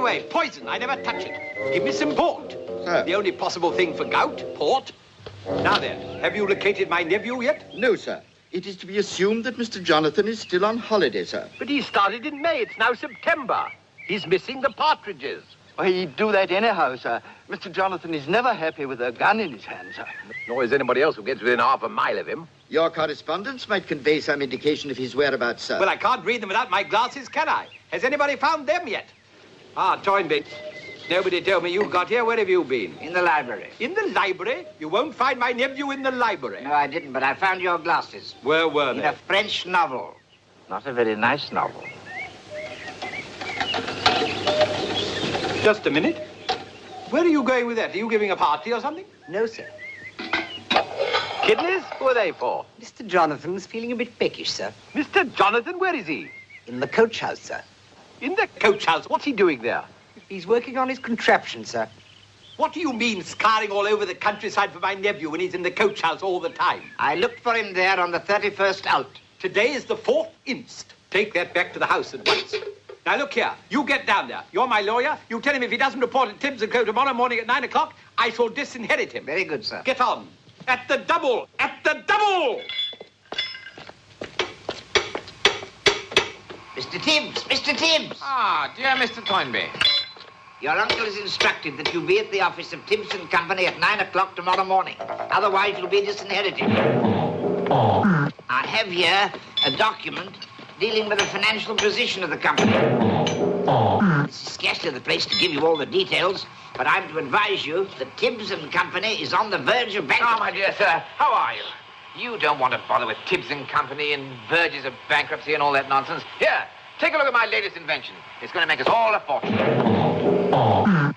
away. Poison. I never touch it. Give me some port. Sir. The only possible thing for gout, port. Now then, have you located my nephew yet? No, sir. It is to be assumed that Mr. Jonathan is still on holiday, sir. But he started in May. It's now September. He's missing the partridges. Well, he'd do that anyhow, sir. Mr. Jonathan is never happy with a gun in his hand, sir. Nor is anybody else who gets within half a mile of him. Your correspondence might convey some indication of his whereabouts, sir. Well, I can't read them without my glasses, can I? Has anybody found them yet? Ah, Toynbee. Nobody told me you got here. Where have you been? In the library. In the library? You won't find my nephew in the library. No, I didn't, but I found your glasses. Where were In they? a French novel. Not a very nice novel. Just a minute. Where are you going with that? Are you giving a party or something? No, sir. Kidneys? Who are they for? Mr. Jonathan's feeling a bit peckish, sir. Mr. Jonathan, where is he? In the coach house, sir. In the coach house. What's he doing there? He's working on his contraption, sir. What do you mean scouring all over the countryside for my nephew when he's in the coach house all the time? I looked for him there on the 31st out. Today is the 4th inst. Take that back to the house at once. Now, look here. You get down there. You're my lawyer. You tell him if he doesn't report at Tibbs & Co. tomorrow morning at 9 o'clock, I shall disinherit him. Very good, sir. Get on. At the double. At the double. Mr. Tibbs! Mr. Tibbs! Ah, dear Mr. Toynbee. Your uncle has instructed that you be at the office of Tibbs & Company at 9 o'clock tomorrow morning. Otherwise, you'll be disinherited. I have here a document dealing with the financial position of the company. This is scarcely the place to give you all the details, but I'm to advise you that Tibbs & Company is on the verge of bankruptcy. Oh, my dear sir, how are you? You don't want to bother with Tibbs & Company and verges of bankruptcy and all that nonsense. Here, take a look at my latest invention. It's going to make us all a fortune.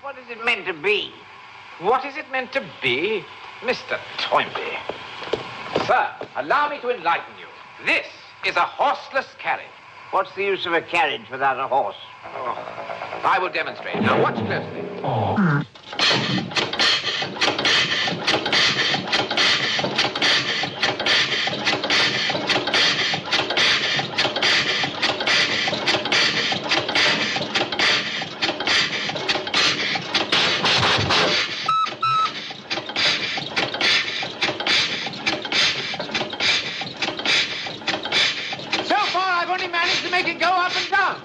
What is it meant to be? What is it meant to be? Mr. Toynbee. Sir, allow me to enlighten you. This is a horseless carriage. What's the use of a carriage without a horse? Oh, I will demonstrate. Now, watch closely. Make it go up and down.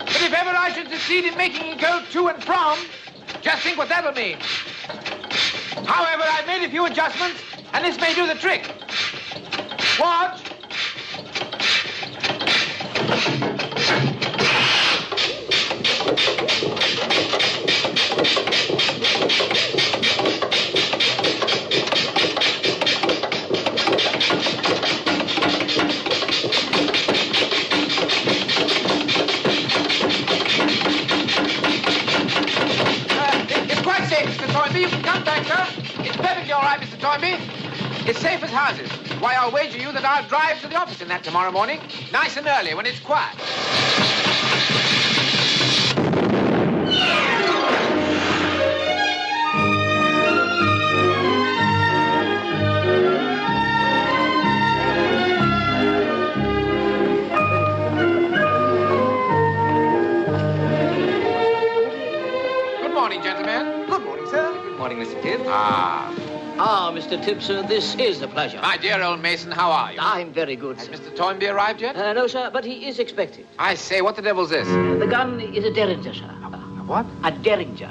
But if ever I should succeed in making it go to and from, just think what that'll mean. However, I've made a few adjustments, and this may do the trick. Watch. You can come back, sir. It's perfectly all right, Mr. Toynbee. It's safe as houses. Why, I'll wager you that I'll drive to the office in that tomorrow morning, nice and early, when it's quiet. Good morning, gentlemen. Good morning, sir. Good morning, Mr. Tibbs. Ah, Mr. Tibbs, this is a pleasure. My dear old Mason, how are you? I'm very good, Has sir. Mr. Toynbee arrived yet? No, sir, but he is expected. I say, what the devil's this? The gun is a derringer, sir. What? A derringer.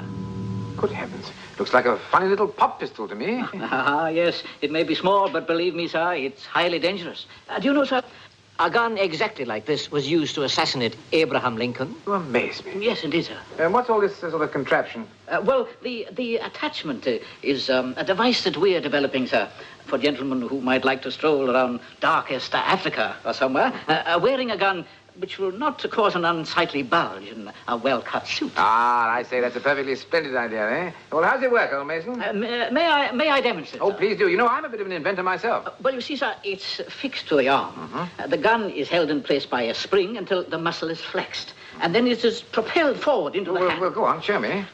Good heavens. Looks like a funny little pop pistol to me. Ah, yes, it may be small, but believe me, sir, it's highly dangerous. Do you know, sir, a gun exactly like this was used to assassinate Abraham Lincoln. You amaze me. Yes, indeed, sir. And what's all this sort of contraption? Well, the attachment is a device that we're developing, sir, for gentlemen who might like to stroll around darkest Africa or somewhere, wearing a gun which will not cause an unsightly bulge in a well-cut suit. Ah, I say, that's a perfectly splendid idea, eh? Well, how's it work, old Mason? May I demonstrate? Oh, sir? please do. You know, I'm a bit of an inventor myself. Well, you see, sir, it's fixed to the arm. The gun is held in place by a spring until the muscle is flexed. And then it is propelled forward into the hand. Well, go on, show me.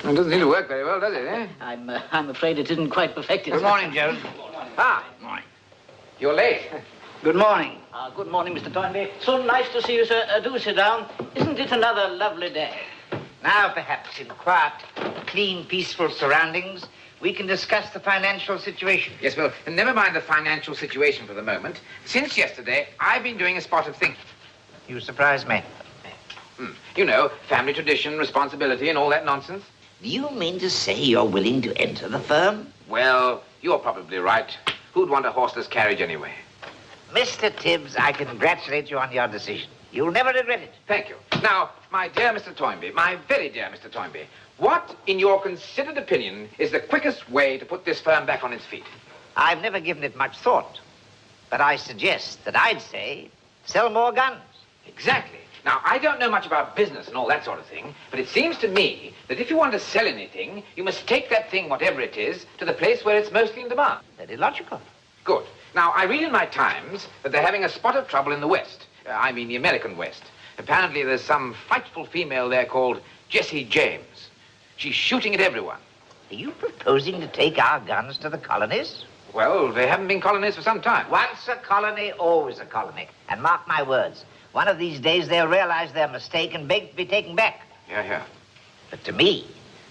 It doesn't seem to work very well, does it, eh? I'm afraid it isn't quite perfected. Good sir. morning, Jones. Ah, Morning. you're late. Good morning. Good morning, Mr. Toynbee. So nice to see you, sir. Do sit down. Isn't it another lovely day? Now, perhaps in quiet, clean, peaceful surroundings, we can discuss the financial situation. Yes, well, never mind the financial situation for the moment. Since yesterday, I've been doing a spot of thinking. You surprise me. You know, family tradition, responsibility, and all that nonsense. Do you mean to say you're willing to enter the firm? Well, you're probably right. Who'd want a horseless carriage anyway? Mr. Tibbs, I congratulate you on your decision. You'll never regret it. Thank you. Now, my dear Mr. Toynbee, my very dear Mr. Toynbee, what, in your considered opinion, is the quickest way to put this firm back on its feet? I've never given it much thought, but I suggest that I'd say sell more guns. Exactly. Now, I don't know much about business and all that sort of thing, but it seems to me that if you want to sell anything, you must take that thing, whatever it is, to the place where it's mostly in demand. Very logical. Good. Now, I read in my Times that they're having a spot of trouble in the West. I mean the American West. Apparently there's some frightful female there called Jessie James. She's shooting at everyone. Are you proposing to take our guns to the colonies? Well, they haven't been colonies for some time. Once a colony, always a colony. And mark my words, one of these days they'll realize their mistake and beg to be taken back. Yeah. But to me,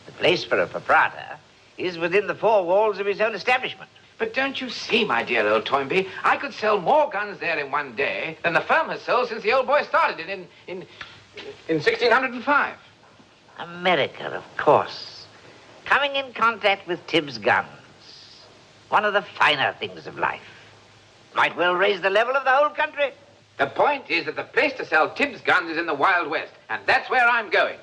the place for a proprietor is within the four walls of his own establishment. But don't you see, my dear old Toynbee, I could sell more guns there in one day than the firm has sold since the old boy started it in 1605. America, of course. Coming in contact with Tibbs guns. One of the finer things of life. Might well raise the level of the whole country. The point is that the place to sell Tibbs guns is in the Wild West, and that's where I'm going.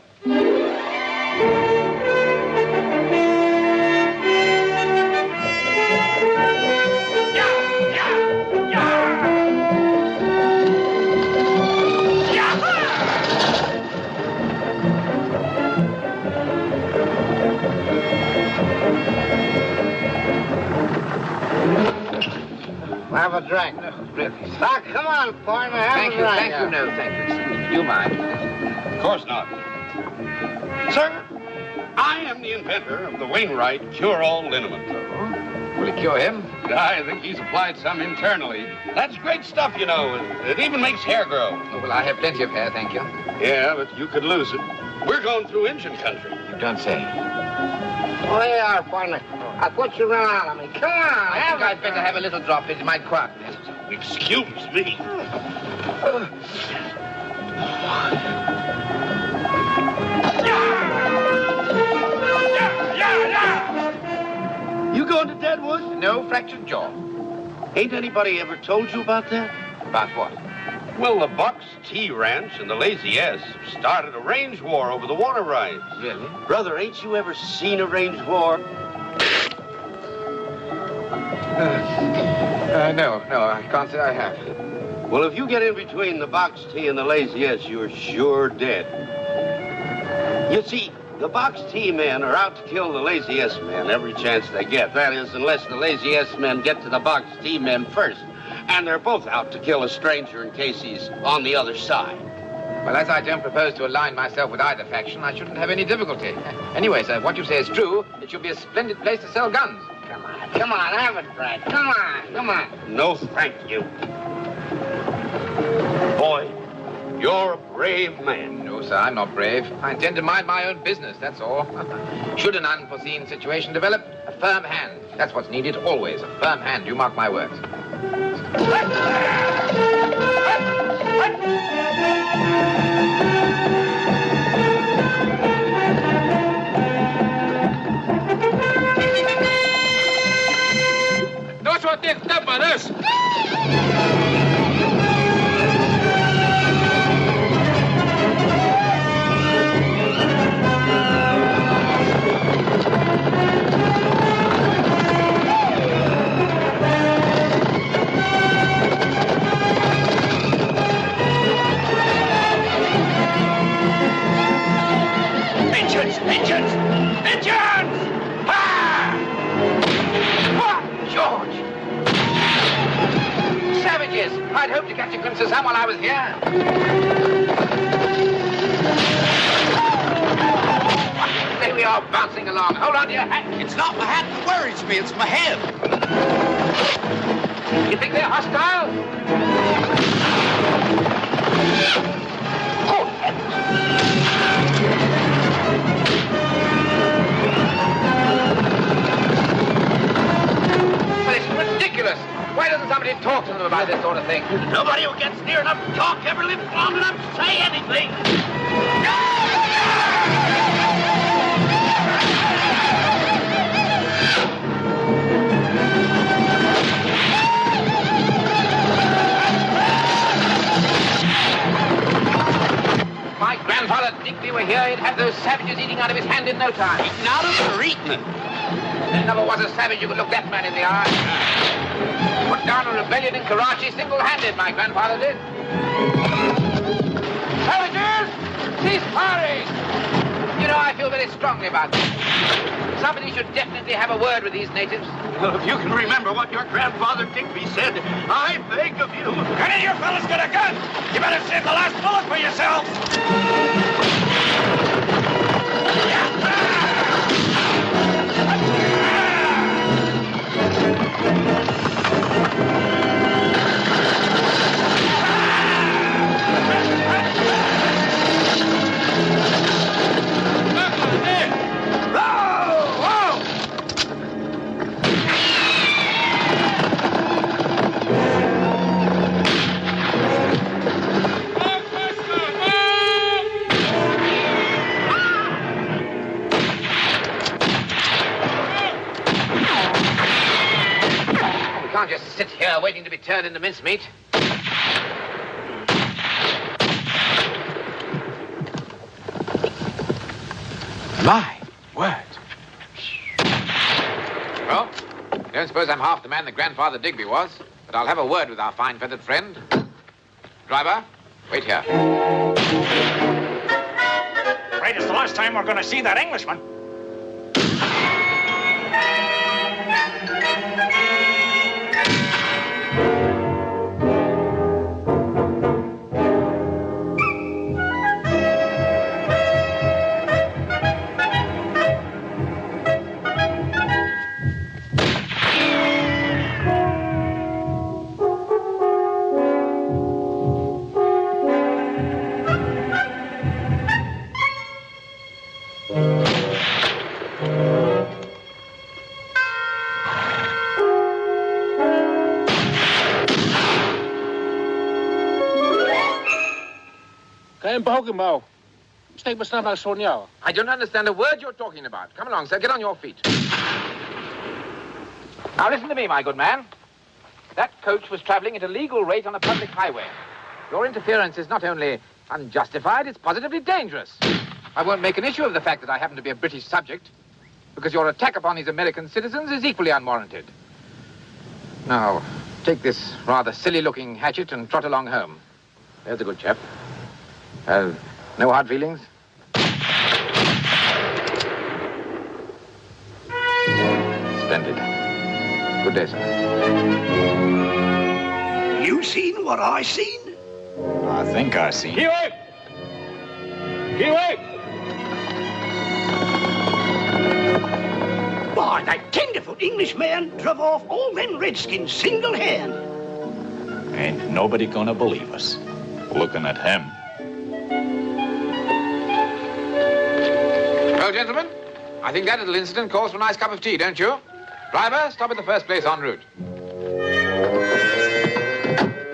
Have a drink. No, really. Ah, come on, partner. Have Thank a you, drink. thank you, no, thank you. Do you mind? Of course not. Sir, I am the inventor of the Wainwright cure-all liniment. Will it cure him? I think he's applied some internally. That's great stuff, you know. It even makes hair grow. Oh, well, I have plenty of hair, thank you. Yeah, but you could lose it. We're going through engine country. You don't say. Oh, here you are, partner. I thought you ran out on me. Come on, I think I'd better have a little drop. It might quiet me. Excuse me. You going to Deadwood? No fractured jaw. Ain't anybody ever told you about that? About what? Well, the Bucks T Ranch and the Lazy S started a range war over the water rights. Really? Brother, ain't you ever seen a range war? No, I can't say I have. Well, if you get in between the Box T and the Lazy S, you're sure dead. You see, the Box T men are out to kill the Lazy S men every chance they get. That is, unless the Lazy S men get to the Box T men first. And they're both out to kill a stranger in case he's on the other side. Well, as I don't propose to align myself with either faction, I shouldn't have any difficulty. Anyway, sir, if what you say is true, it should be a splendid place to sell guns. Come on, have a drink. Come on. No, thank you. Boy, you're a brave man. No, sir, I'm not brave. I intend to mind my own business, that's all. Should an unforeseen situation develop, a firm hand. That's what's needed always, a firm hand. You mark my words. Those who take up on us. Engines! Ah! George! Savages! I'd hoped to catch a glimpse of some while I was here. There we are, bouncing along. Hold on to your hat. It's not my hat that worries me, it's my head. You think they're hostile? Oh, well, it's ridiculous. Why doesn't somebody talk to them about this sort of thing? Nobody who gets near enough to talk ever lives long enough to say anything. If my grandfather Digby were here, he'd have those savages eating out of his hand in no time. Eating out of it or eating it? There never was a savage who could look that man in the eye. Put down a rebellion in Karachi single-handed, my grandfather did. Savages, cease firing! You know, I feel very strongly about this. Somebody should definitely have a word with these natives. Well, if you can remember what your grandfather Digby said, I beg of you. Any of you fellas got a gun? You better save the last bullet for yourselves. We can't just sit here waiting to be turned into mincemeat. My word. Well, don't suppose I'm half the man that Grandfather Digby was, but I'll have a word with our fine-feathered friend. Driver, wait here. Afraid it's the last time we're going to see that Englishman. I don't understand a word you're talking about. Come along, sir. Get on your feet. Now, listen to me, my good man. That coach was traveling at a legal rate on a public highway. Your interference is not only unjustified, it's positively dangerous. I won't make an issue of the fact that I happen to be a British subject, because your attack upon these American citizens is equally unwarranted. Now, take this rather silly-looking hatchet and trot along home. There's a good chap. No hard feelings? Splendid. Good day, sir. You seen what I seen? I think I seen. Kiwi! Kiwi! Why, that tenderfoot Englishman drove off all them redskins single-hand. Ain't nobody gonna believe us. Looking at him. Well, gentlemen, I think that little incident calls for a nice cup of tea, don't you? Driver, stop at the first place en route.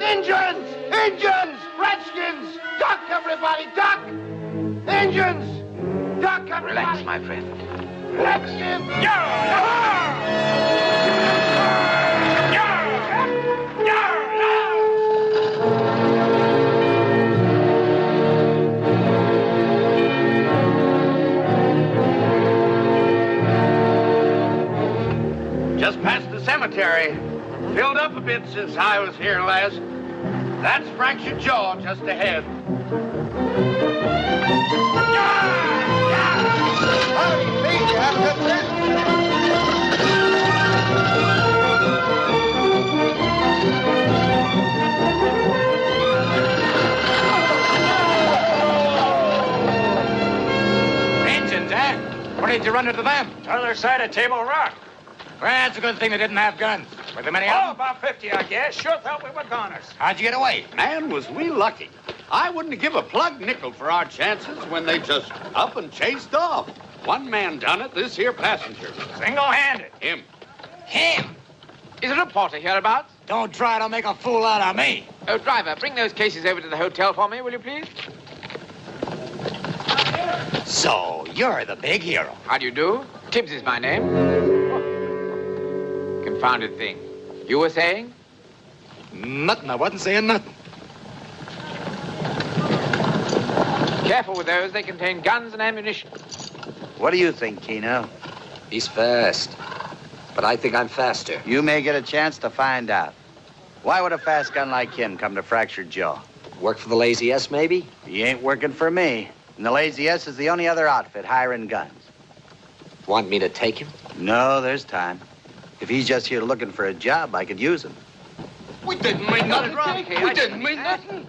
Injuns! Injuns! Redskins! Duck, everybody, duck! Injuns! Duck, everybody! Relax, my friend. Redskins! Just past the cemetery. Filled up a bit since I was here last. That's fractured jaw just ahead. Engines, eh? Where did you run into them? Other side of Table Rock. Well, it's a good thing they didn't have guns. Were there many of them? About 50, I guess. Sure felt we were goners. How'd you get away? Man, was we lucky. I wouldn't give a plug nickel for our chances when they just up and chased off. One man done it, this here passenger. Single-handed. Him. Him? Is it a porter hereabouts? Don't try to make a fool out of me. Oh, driver, bring those cases over to the hotel for me, will you please? So, you're the big hero. How do you do? Tibbs is my name. Confounded thing. You were saying? Nothing. I wasn't saying nothing. Careful with those. They contain guns and ammunition. What do you think, Keno? He's fast. But I think I'm faster. You may get a chance to find out. Why would a fast gun like him come to Fractured Jaw? Work for the Lazy S, maybe? He ain't working for me. And the Lazy S is the only other outfit hiring guns. Want me to take him? No, there's time. If he's just here looking for a job, I could use him. We didn't mean nothing. We didn't mean nothing.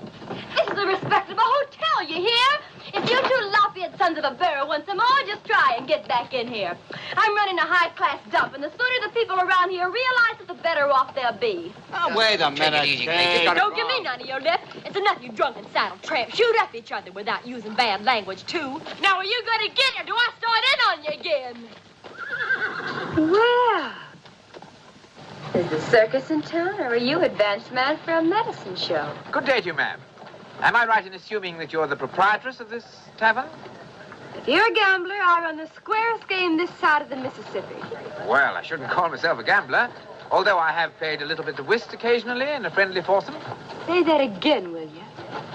This is a respectable hotel, you hear? If you two lop-eared sons of a barrel want some more, just try and get back in here. I'm running a high-class dump, and the sooner the people around here realize it, the better off they'll be. Oh, wait a minute, Kate. Don't give me none of your lip. It's enough you drunken saddle tramps shoot up each other without using bad language, too. Now, are you going to get or do I start in on you again? Well, is the circus in town, or are you advanced man for a medicine show? Good day to you, ma'am. Am I right in assuming that you're the proprietress of this tavern? If you're a gambler, I run the squarest game this side of the Mississippi. Well, I shouldn't call myself a gambler, although I have played a little bit of whist occasionally in a friendly foursome. Say that again, will you?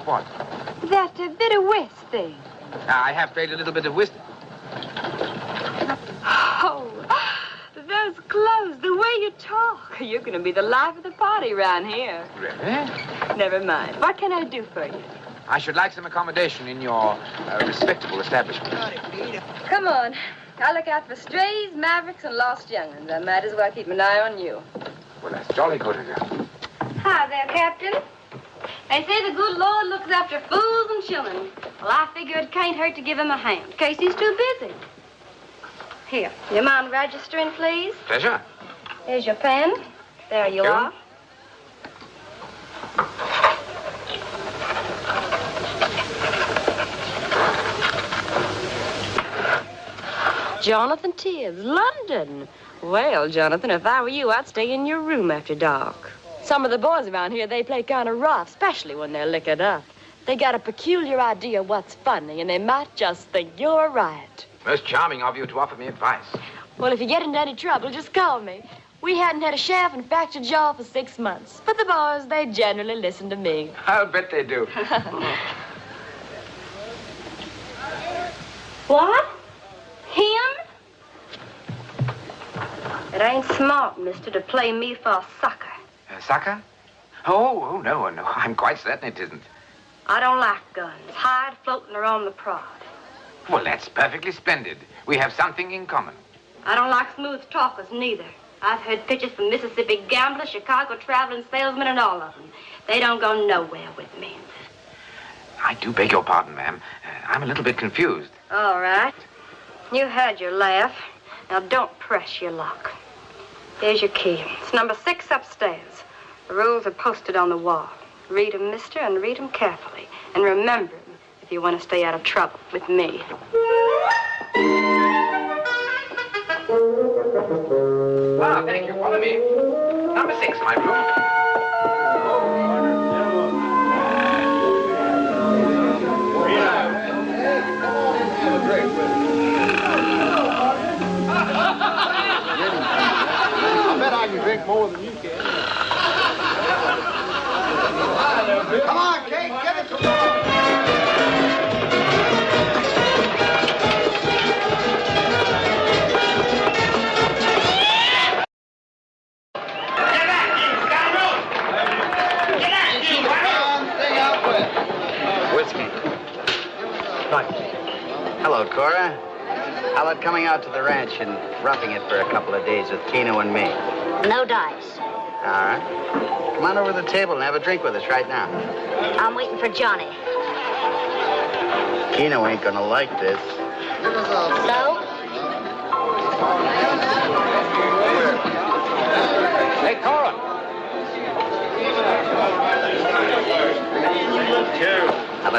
What? That bit of whist thing. I have played a little bit of whist. Oh, those clothes, the way you talk. You're going to be the life of the party around here. Really? Never mind. What can I do for you? I should like some accommodation in your respectable establishment. Come on. I look out for strays, mavericks, and lost young'uns. I might as well keep an eye on you. Well, that's jolly good of you. Hi there, Captain. They say the good Lord looks after fools and children. Well, I figure it can't hurt to give him a hand, in case he's too busy. Here, you mind registering, please? Pleasure. Here's your pen. There you Here. are. Jonathan Tibbs, London. Well, Jonathan, if I were you, I'd stay in your room after dark. Some of the boys around here, they play kind of rough, especially when they're liquored up. They got a peculiar idea of what's funny, and they might just think you're right. Most charming of you to offer me advice. Well, if you get into any trouble, just call me. We hadn't had a shaft and fractured jaw for 6 months. But the boys, they generally listen to me. I'll bet they do. What? Him? It ain't smart, mister, to play me for a sucker. A sucker? Oh, no. I'm quite certain it isn't. I don't like guns, hide, floating, or on the prod. Well, that's perfectly splendid. We have something in common. I don't like smooth talkers, neither. I've heard pitches from Mississippi gamblers, Chicago traveling salesmen, and all of them. They don't go nowhere with me. I do beg your pardon, ma'am. I'm a little bit confused. All right. You had your laugh. Now, don't press your luck. Here's your key. It's number 6 upstairs. The rules are posted on the wall. Read 'em, mister, and read 'em carefully. And remember 'em if you want to stay out of trouble with me. Ah, thank you. Follow me. Number 6, my room. I bet I can drink more than you can. Come on, Kate, get it to go. Hello, Cora. How about coming out to the ranch and roughing it for a couple of days with Keno and me? No dice. All right. Come on over to the table and have a drink with us right now. I'm waiting for Johnny. Keno ain't gonna like this. So? Hey, Cora.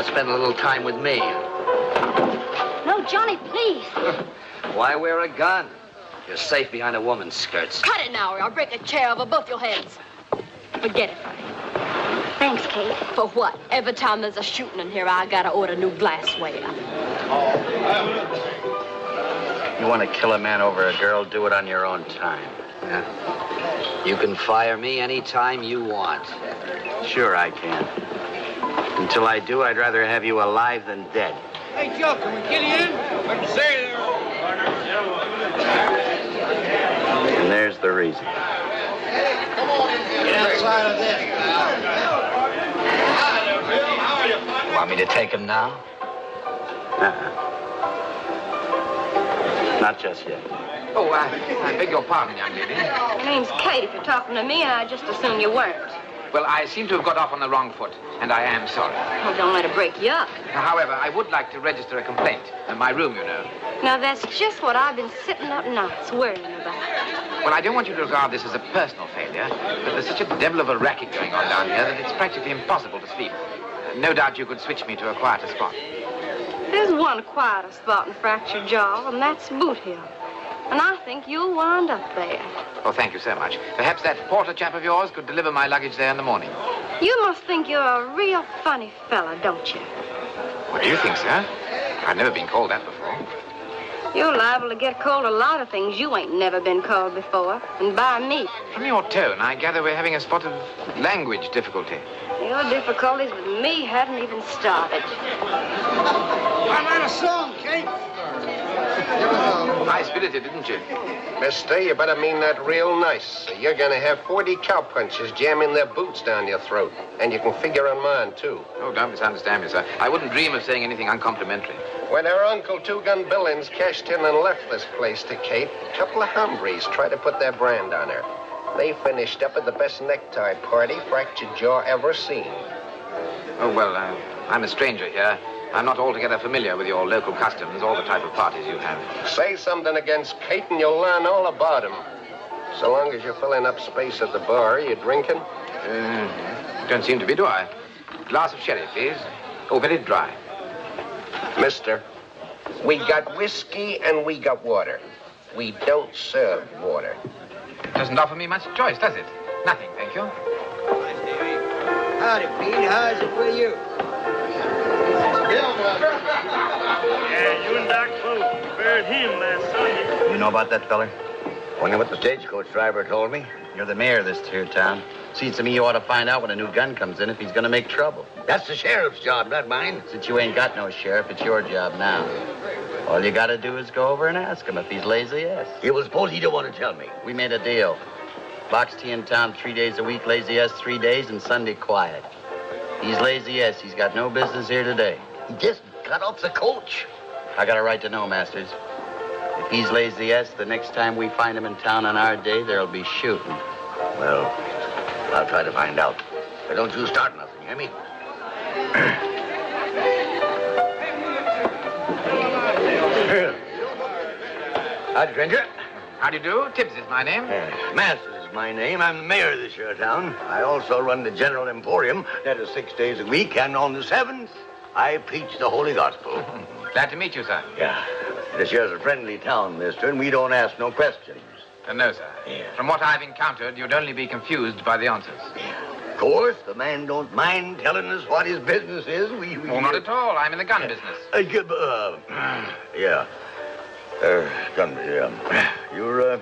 to spend a little time with me. No, Johnny, please. Why wear a gun? You're safe behind a woman's skirts. Cut it now, or I'll break a chair over both your heads. Forget it. Thanks, Kate. For what? Every time there's a shooting in here, I gotta order new glassware. You want to kill a man over a girl, do it on your own time. Yeah? You can fire me anytime you want. Sure I can. Until I do, I'd rather have you alive than dead. Hey, Joe, can we get in? What you say there? And there's the reason. Get outside of this. Want me to take him now? Not just yet. Oh, I beg your pardon, young lady. My name's Kate. If you're talking to me, I just assume you weren't. Well, I seem to have got off on the wrong foot, and I am sorry. Well, don't let it break you up. However, I would like to register a complaint. In my room, you know. Now, that's just what I've been sitting up nights worrying about. Well, I don't want you to regard this as a personal failure, but there's such a devil of a racket going on down here that it's practically impossible to sleep. No doubt you could switch me to a quieter spot. There's one quieter spot in Fractured Jaw, and that's Boot Hill. And I think you'll wind up there. Oh, thank you so much. Perhaps that porter chap of yours could deliver my luggage there in the morning. You must think you're a real funny fella, don't you? What do you think, sir? I've never been called that before. You're liable to get called a lot of things you ain't never been called before, and by me. From your tone, I gather we're having a spot of language difficulty. Your difficulties with me hadn't even started. I write a song, Kate. High-spirited, didn't you? Mister, you better mean that real nice. You're gonna have 40 cowpunchers jamming their boots down your throat. And you can figure on mine, too. Oh, don't misunderstand me, sir. I wouldn't dream of saying anything uncomplimentary. When her Uncle Two-Gun Billings cashed in and left this place to Kate, a couple of hombres tried to put their brand on her. They finished up at the best necktie party Fractured Jaw ever seen. Oh, well, I'm a stranger here. I'm not altogether familiar with your local customs or the type of parties you have. Say something against Kate and you'll learn all about him. So long as you're filling up space at the bar, are you drinking? Don't seem to be, do I? Glass of sherry, please. Oh, very dry. Mister, we got whiskey and we got water. We don't serve water. Doesn't offer me much choice, does it? Nothing, thank you. Howdy, Pete. How's it with you? Yeah, you and Doc both buried him last Sunday. You know about that feller? Wonder what the stagecoach driver told me. You're the mayor of this here town. Seems to me you ought to find out when a new gun comes in if he's gonna make trouble. That's the sheriff's job, not mine. Since you ain't got no sheriff, it's your job now. All you gotta do is go over and ask him if he's lazy ass. You was suppose he don't want to tell me. We made a deal. Box tea in town 3 days a week, lazy ass 3 days, and Sunday quiet. He's lazy ass. He's got no business here today. He just got off the coach. I got a right to know, Masters. If he's lazy ass, the next time we find him in town on our day, there'll be shooting. Well, I'll try to find out. But don't you start nothing, hear me? Howdy, stranger. How do you do? Tibbs is my name. Masters is my name. I'm the mayor of this here town. I also run the General Emporium. That is 6 days a week, and on the 7th, I preach the Holy Gospel. Glad to meet you, sir. Yeah. This here's a friendly town, mister, and we don't ask no questions. No, sir. Yeah. From what I've encountered, you'd only be confused by the answers. Of course, the man don't mind telling us what his business is. Oh, not at all. I'm in the gun business. Yeah. Gun, yeah. You're,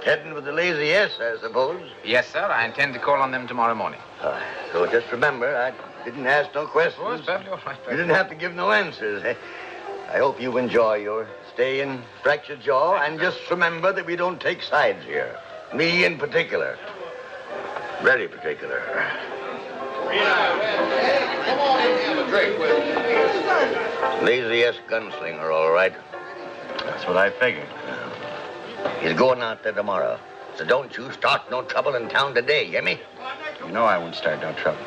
heading with the lazy S, I suppose? Yes, sir. I intend to call on them tomorrow morning. So just remember, I didn't ask no questions. Oh, it's perfectly all right. You didn't have to give no answers. I hope you enjoy your stay in Fractured Jaw, and just remember that we don't take sides here. Me in particular. Very particular. Lazy S gunslinger, all right. That's what I figured. He's going out there tomorrow. So don't you start no trouble in town today, hear me? You know I won't start no trouble.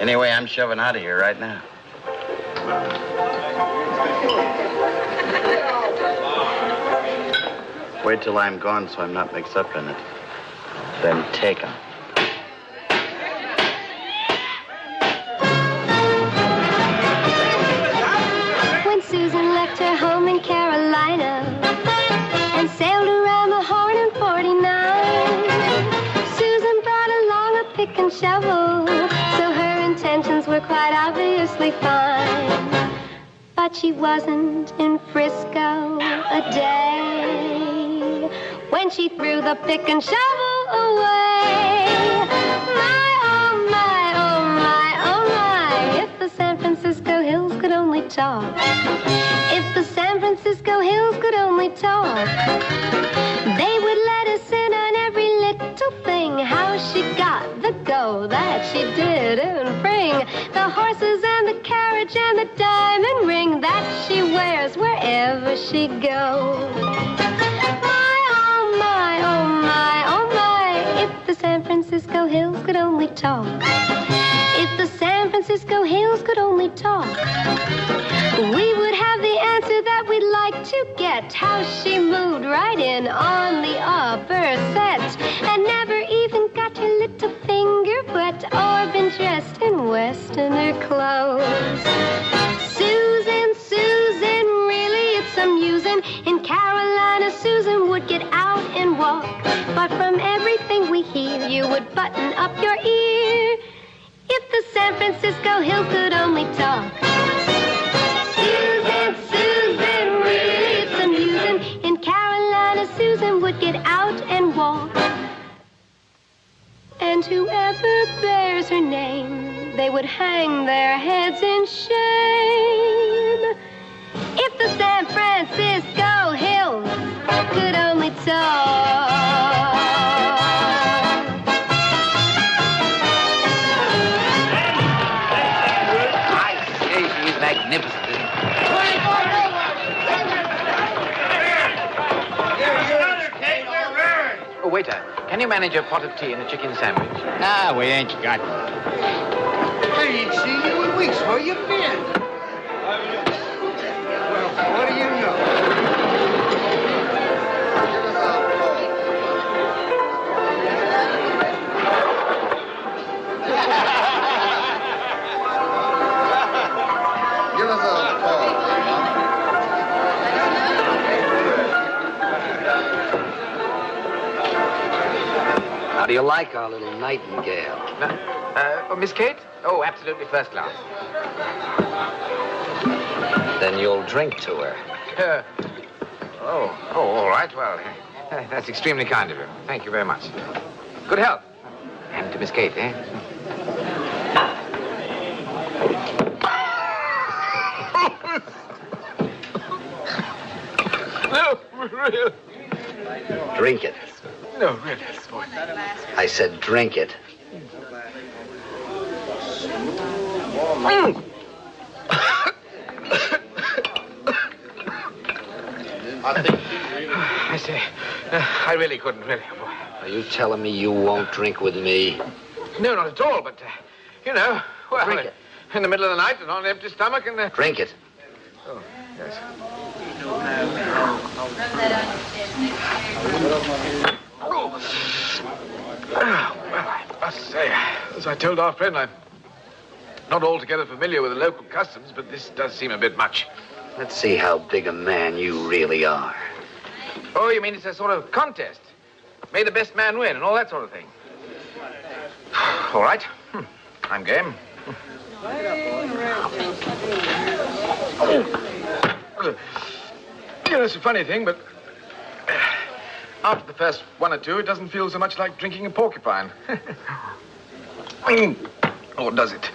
Anyway, I'm shoving out of here right now. Wait till I'm gone so I'm not mixed up in it. Then take 'em. perfectly fine. But she wasn't in Frisco a day when she threw the pick and shovel away. My, oh my, oh my, oh my, if the San Francisco Hills could only talk. If the San Francisco Hills could only talk, they would let us in on every little thing. How she got the go that she didn't bring, the horses and the carriage and the diamond ring that she wears wherever she goes. My, oh my, oh my, oh my, if the San Francisco Hills could only talk. If the San Francisco Hills could only talk, we would have the answer that we'd like to get. How she moved right in on the upper set and never even got her little finger wet or been dressed in Westerner clothes. Susan, Susan, really it's amusing. In Carolina, Susan would get out and walk. But from everything we hear, you would button up your ear if the San Francisco Hills could only talk. Susan, Susan, really it's amusing. In Carolina, Susan would get out and walk. And whoever bears her name, they would hang their heads in shame if the San Francisco Hills could only talk. Magnificent, isn't it? Oh, waiter, can you manage a pot of tea and a chicken sandwich? Ah, we ain't got one. I ain't seen you in weeks. Where you been? Well, what do you know? Give us a call. How do you like our little nightingale? Miss Kate? Oh, absolutely first class. Then you'll drink to her. All right. Well, that's extremely kind of you. Thank you very much. Good health. And to Miss Kate, eh? No, really. Drink it. No, really. I said drink it. I say, I really couldn't, really. Are you telling me you won't drink with me? No, not at all, but, you know, well, Drink it. In the middle of the night and on an empty stomach and... Drink it. Oh, yes. Well, I must say, as I told our friend, I'm not altogether familiar with the local customs, but this does seem a bit much. Let's see how big a man you really are. Oh, you mean it's a sort of contest? May the best man win and all that sort of thing. All right. I'm game. You know, it's a funny thing, but after the first one or two, it doesn't feel so much like drinking a porcupine. Or does it?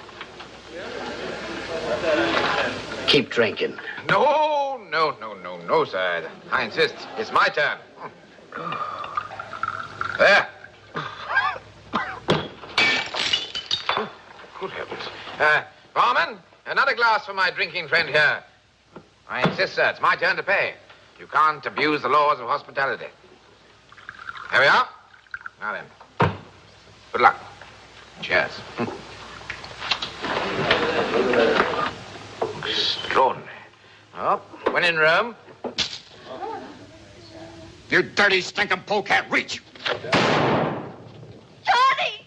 Keep drinking. No, sir. I insist. It's my turn. There. Good heavens. Barman, another glass for my drinking friend here. I insist, sir. It's my turn to pay. You can't abuse the laws of hospitality. Here we are. Now then. Good luck. Cheers. Extraordinary. Oh, when in Rome. You dirty, stinking polecat, reach! Johnny!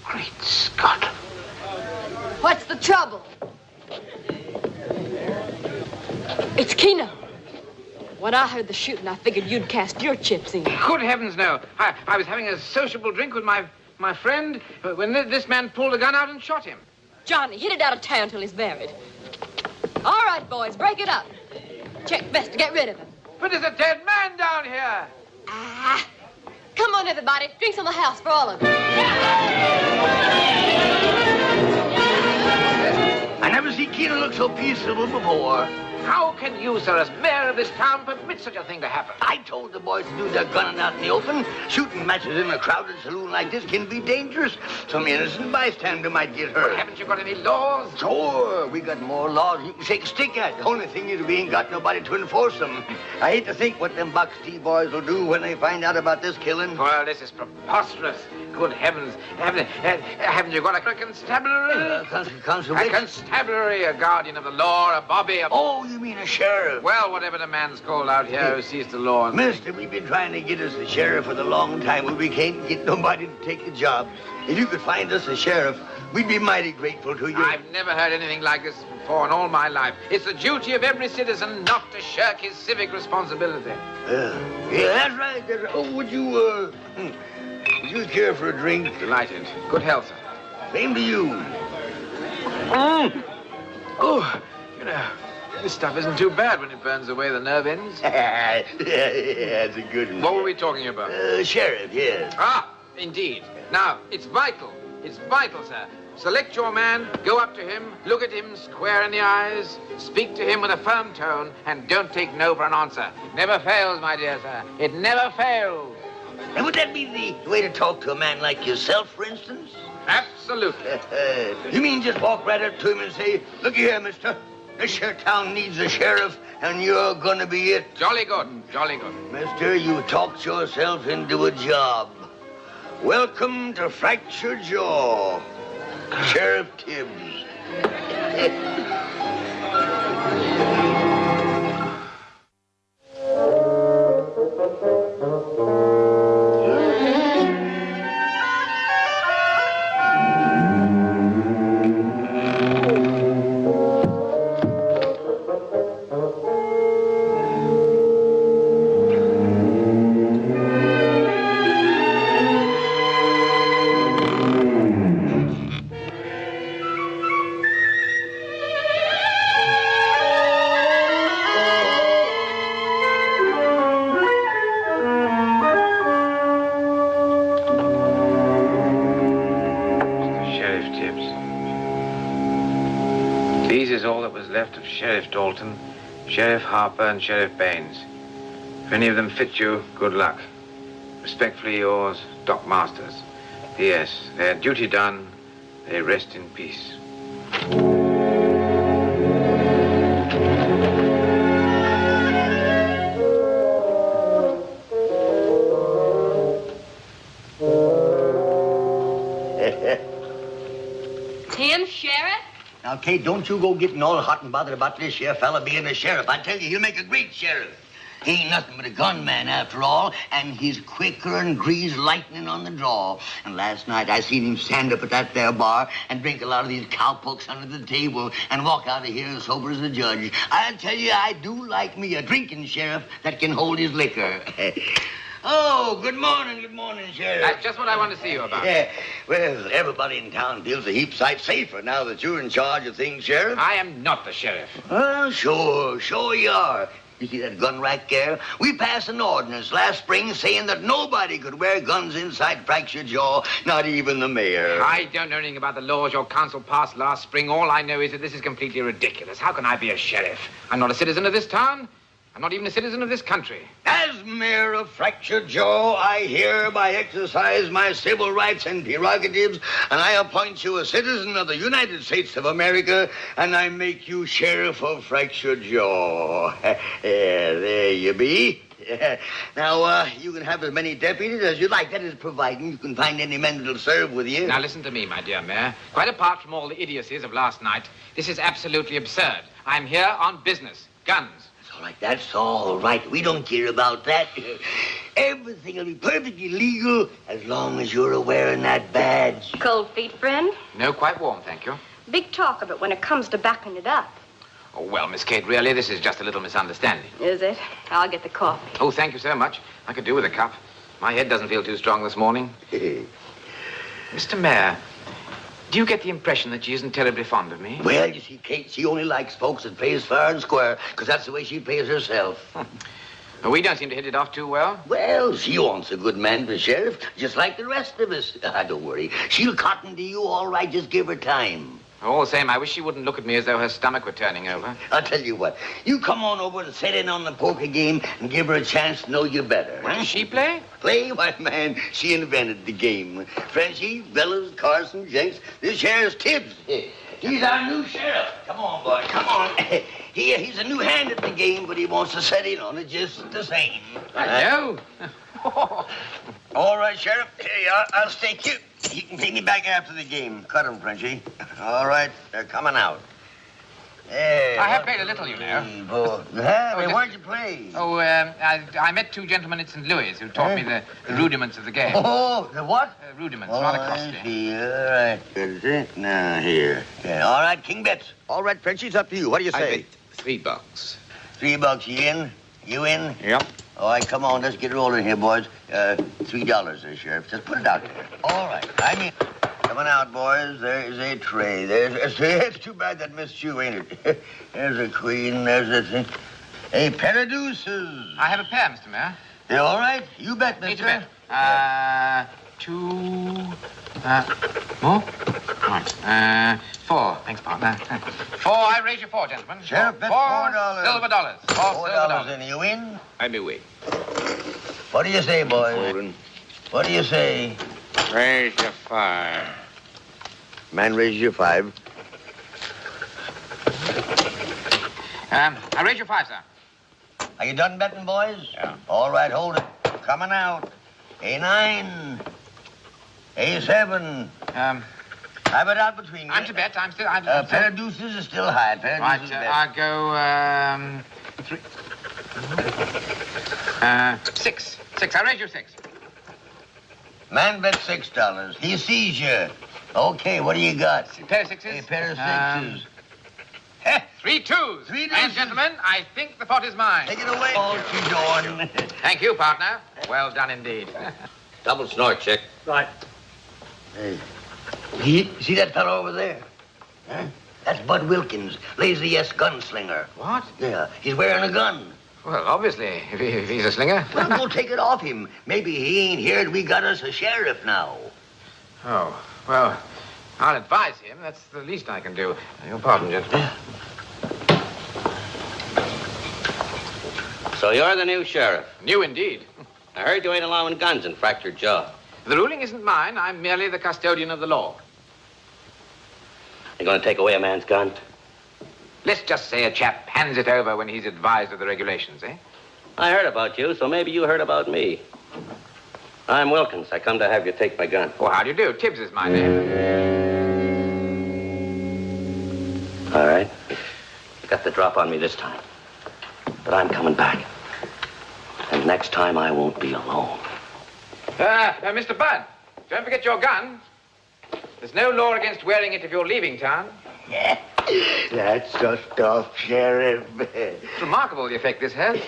Great Scott. What's the trouble? It's Keno. When I heard the shooting, I figured you'd cast your chips in. Good heavens, no. I was having a sociable drink with my friend when this man pulled a gun out and shot him. Johnny, hit it out of town till he's buried. All right, boys, break it up. Check best to get rid of him. But there's a dead man down here. Ah. Come on, everybody. Drinks on the house for all of you. I never seen Keno look so peaceable before. How can you, sir, as mayor of this town, permit such a thing to happen? I told the boys to do their gunning out in the open. Shooting matches in a crowded saloon like this can be dangerous. Some innocent bystander might get hurt. But haven't you got any laws? Sure, we got more laws than you can shake a stick at. The only thing is we ain't got nobody to enforce them. I hate to think what them Box T boys will do when they find out about this killing. Well, this is preposterous. Good heavens. Haven't you got a constabulary? A constabulary, a guardian of the law, a bobby, Oh, you mean a sheriff? Well, whatever the man's called out here who sees the law. Mister, we've been trying to get us a sheriff for a long time, but we can't get nobody to take the job. If you could find us a sheriff, we'd be mighty grateful to you. I've never heard anything like this before in all my life. It's the duty of every citizen not to shirk his civic responsibility. Yeah, that's right. Oh, would you care for a drink? Delighted. Good health, sir. Same to you. Oh, you know, this stuff isn't too bad when it burns away the nerve ends. Yeah, that's a good one. What were we talking about? Sheriff, yes. Ah, indeed. Now, it's vital, sir. Select your man, go up to him, look at him square in the eyes, speak to him with a firm tone, and don't take no for an answer. Never fails, my dear sir. It never fails. And would that be the way to talk to a man like yourself, for instance? Absolutely. You mean just walk right up to him and say, "Look here, mister, this here town needs a sheriff, and you're gonna be it." Jolly good, jolly good. Mister, you talked yourself into a job. Welcome to Fractured Jaw, Sheriff Tibbs. Sheriff Dalton, Sheriff Harper, and Sheriff Baines. If any of them fit you, good luck. Respectfully yours, Doc Masters. P.S. Their duty done, they rest in peace. Tim, Sheriff? Now, Kate, don't you go getting all hot and bothered about this here fella being a sheriff. I tell you, he'll make a great sheriff. He ain't nothing but a gunman after all, and he's quicker and greased lightning on the draw. And last night I seen him stand up at that there bar and drink a lot of these cowpokes under the table and walk out of here as sober as a judge. I tell you, I do like me a drinking sheriff that can hold his liquor. Oh, good morning, Sheriff. That's just what I want to see you about. Yeah, well, everybody in town feels a heap sight safer now that you're in charge of things, Sheriff. I am not the sheriff. Oh, sure you are. You see that gun rack there? We passed an ordinance last spring saying that nobody could wear guns inside Fractured Jaw, not even the mayor. I don't know anything about the laws your council passed last spring. All I know is that this is completely ridiculous. How can I be a sheriff? I'm not a citizen of this town. I'm not even a citizen of this country. As mayor of Fractured Jaw, I hereby exercise my civil rights and prerogatives, and I appoint you a citizen of the United States of America, and I make you sheriff of Fractured Jaw. There you be. Now, you can have as many deputies as you like. That is providing you can find any men that'll serve with you. Now, listen to me, my dear Mayor. Quite apart from all the idiocies of last night, this is absolutely absurd. I'm here on business. Guns. All right, that's all right. We don't care about that. Everything will be perfectly legal as long as you're wearing that badge. Cold feet, friend? No, quite warm, thank you. Big talk of it when it comes to backing it up. Oh, well, Miss Kate, really, this is just a little misunderstanding. Is it? I'll get the coffee. Oh, thank you so much. I could do with a cup. My head doesn't feel too strong this morning. Mr. Mayor, do you get the impression that she isn't terribly fond of me? Well, you see, Kate, she only likes folks that pays fair and square, because that's the way she pays herself. Well, we don't seem to hit it off too well. Well, she wants a good man for sheriff, just like the rest of us. Don't worry. She'll cotton to you all right. Just give her time. All the same, I wish she wouldn't look at me as though her stomach were turning over. I'll tell you what. You come on over and sit in on the poker game and give her a chance to know you better. What, does she play? Play? Why, man, she invented the game. Frenchie, Bellows, Carson, Jenks, this here's Tibbs. He's our new sheriff. Come on, boy, come on. He's a new hand at the game, but he wants to set in on it just the same. I know. All right, Sheriff. Here you are. I'll stake you. You can pay me back after the game. Cut 'em, Frenchie. All right, they're coming out. Hey, I have played a little, you know. Where'd you play? Oh, I met two gentlemen in St. Louis who taught me the rudiments of the game. Oh, the what? Rudiments, rather costly. I see. All right. Good, is it? Now, here. Okay. All right, King bets. All right, Frenchie, it's up to you. What do you say? I bet $3. $3, you in? You in? Yep. All right, come on, let's get rolling here, boys. $3 there, Sheriff. Just put it out there. All right, I'm in. Coming out, boys. There's a tray. It's too bad that missed you, ain't it? There's a queen, there's a thing. A pair of deuces. I have a pair, Mr. Mayor. You all right? You bet, mister. Each a bet. Two... more? Right. Four. Thanks, partner. Four. I raise you four, gentlemen. Sheriff, bet $4. Silver dollars. $4 in. You in? I'm away. What do you say, boys? What do you say? Raise your 5. Man, raise your 5. I raise you 5, sir. Are you done betting, boys? Yeah. All right, hold it. Coming out. A9. A7. Have it out between you. I'm to bet. I'm still... Pair of deuces is still high. Pair of Right, deuces bet. I'll go, 3... 6. 6. I raise you 6. Man bet $6. He sees you. Okay, what do you got? A pair of sixes? A pair of sixes. 3 twos. 3 And, deuces. gentlemen, I think the pot is mine. Take it away. Oh, she's on. Thank you, partner. Well done indeed. Double snort, chick. Right. Hey, see that fellow over there? Huh? That's Bud Wilkins, lazy S gunslinger. What? Yeah, he's wearing a gun. Well, obviously, if he's a slinger. Well, go take it off him. Maybe he ain't here and we got us a sheriff now. Oh, well, I'll advise him. That's the least I can do. Your pardon, gentlemen. So you're the new sheriff. New indeed. I heard you ain't allowing guns in fractured jaw. The ruling isn't mine. I'm merely the custodian of the law. You gonna take away a man's gun? Let's just say a chap hands it over when he's advised of the regulations, eh? I heard about you, so maybe you heard about me. I'm Wilkins. I come to have you take my gun. Well, how do you do? Tibbs is my name. All right. You got the drop on me this time. But I'm coming back. And next time I won't be alone. Mr. Budd, don't forget your gun. There's no law against wearing it if you're leaving town. Yeah, that's the stuff, Sheriff. It's remarkable the effect this has.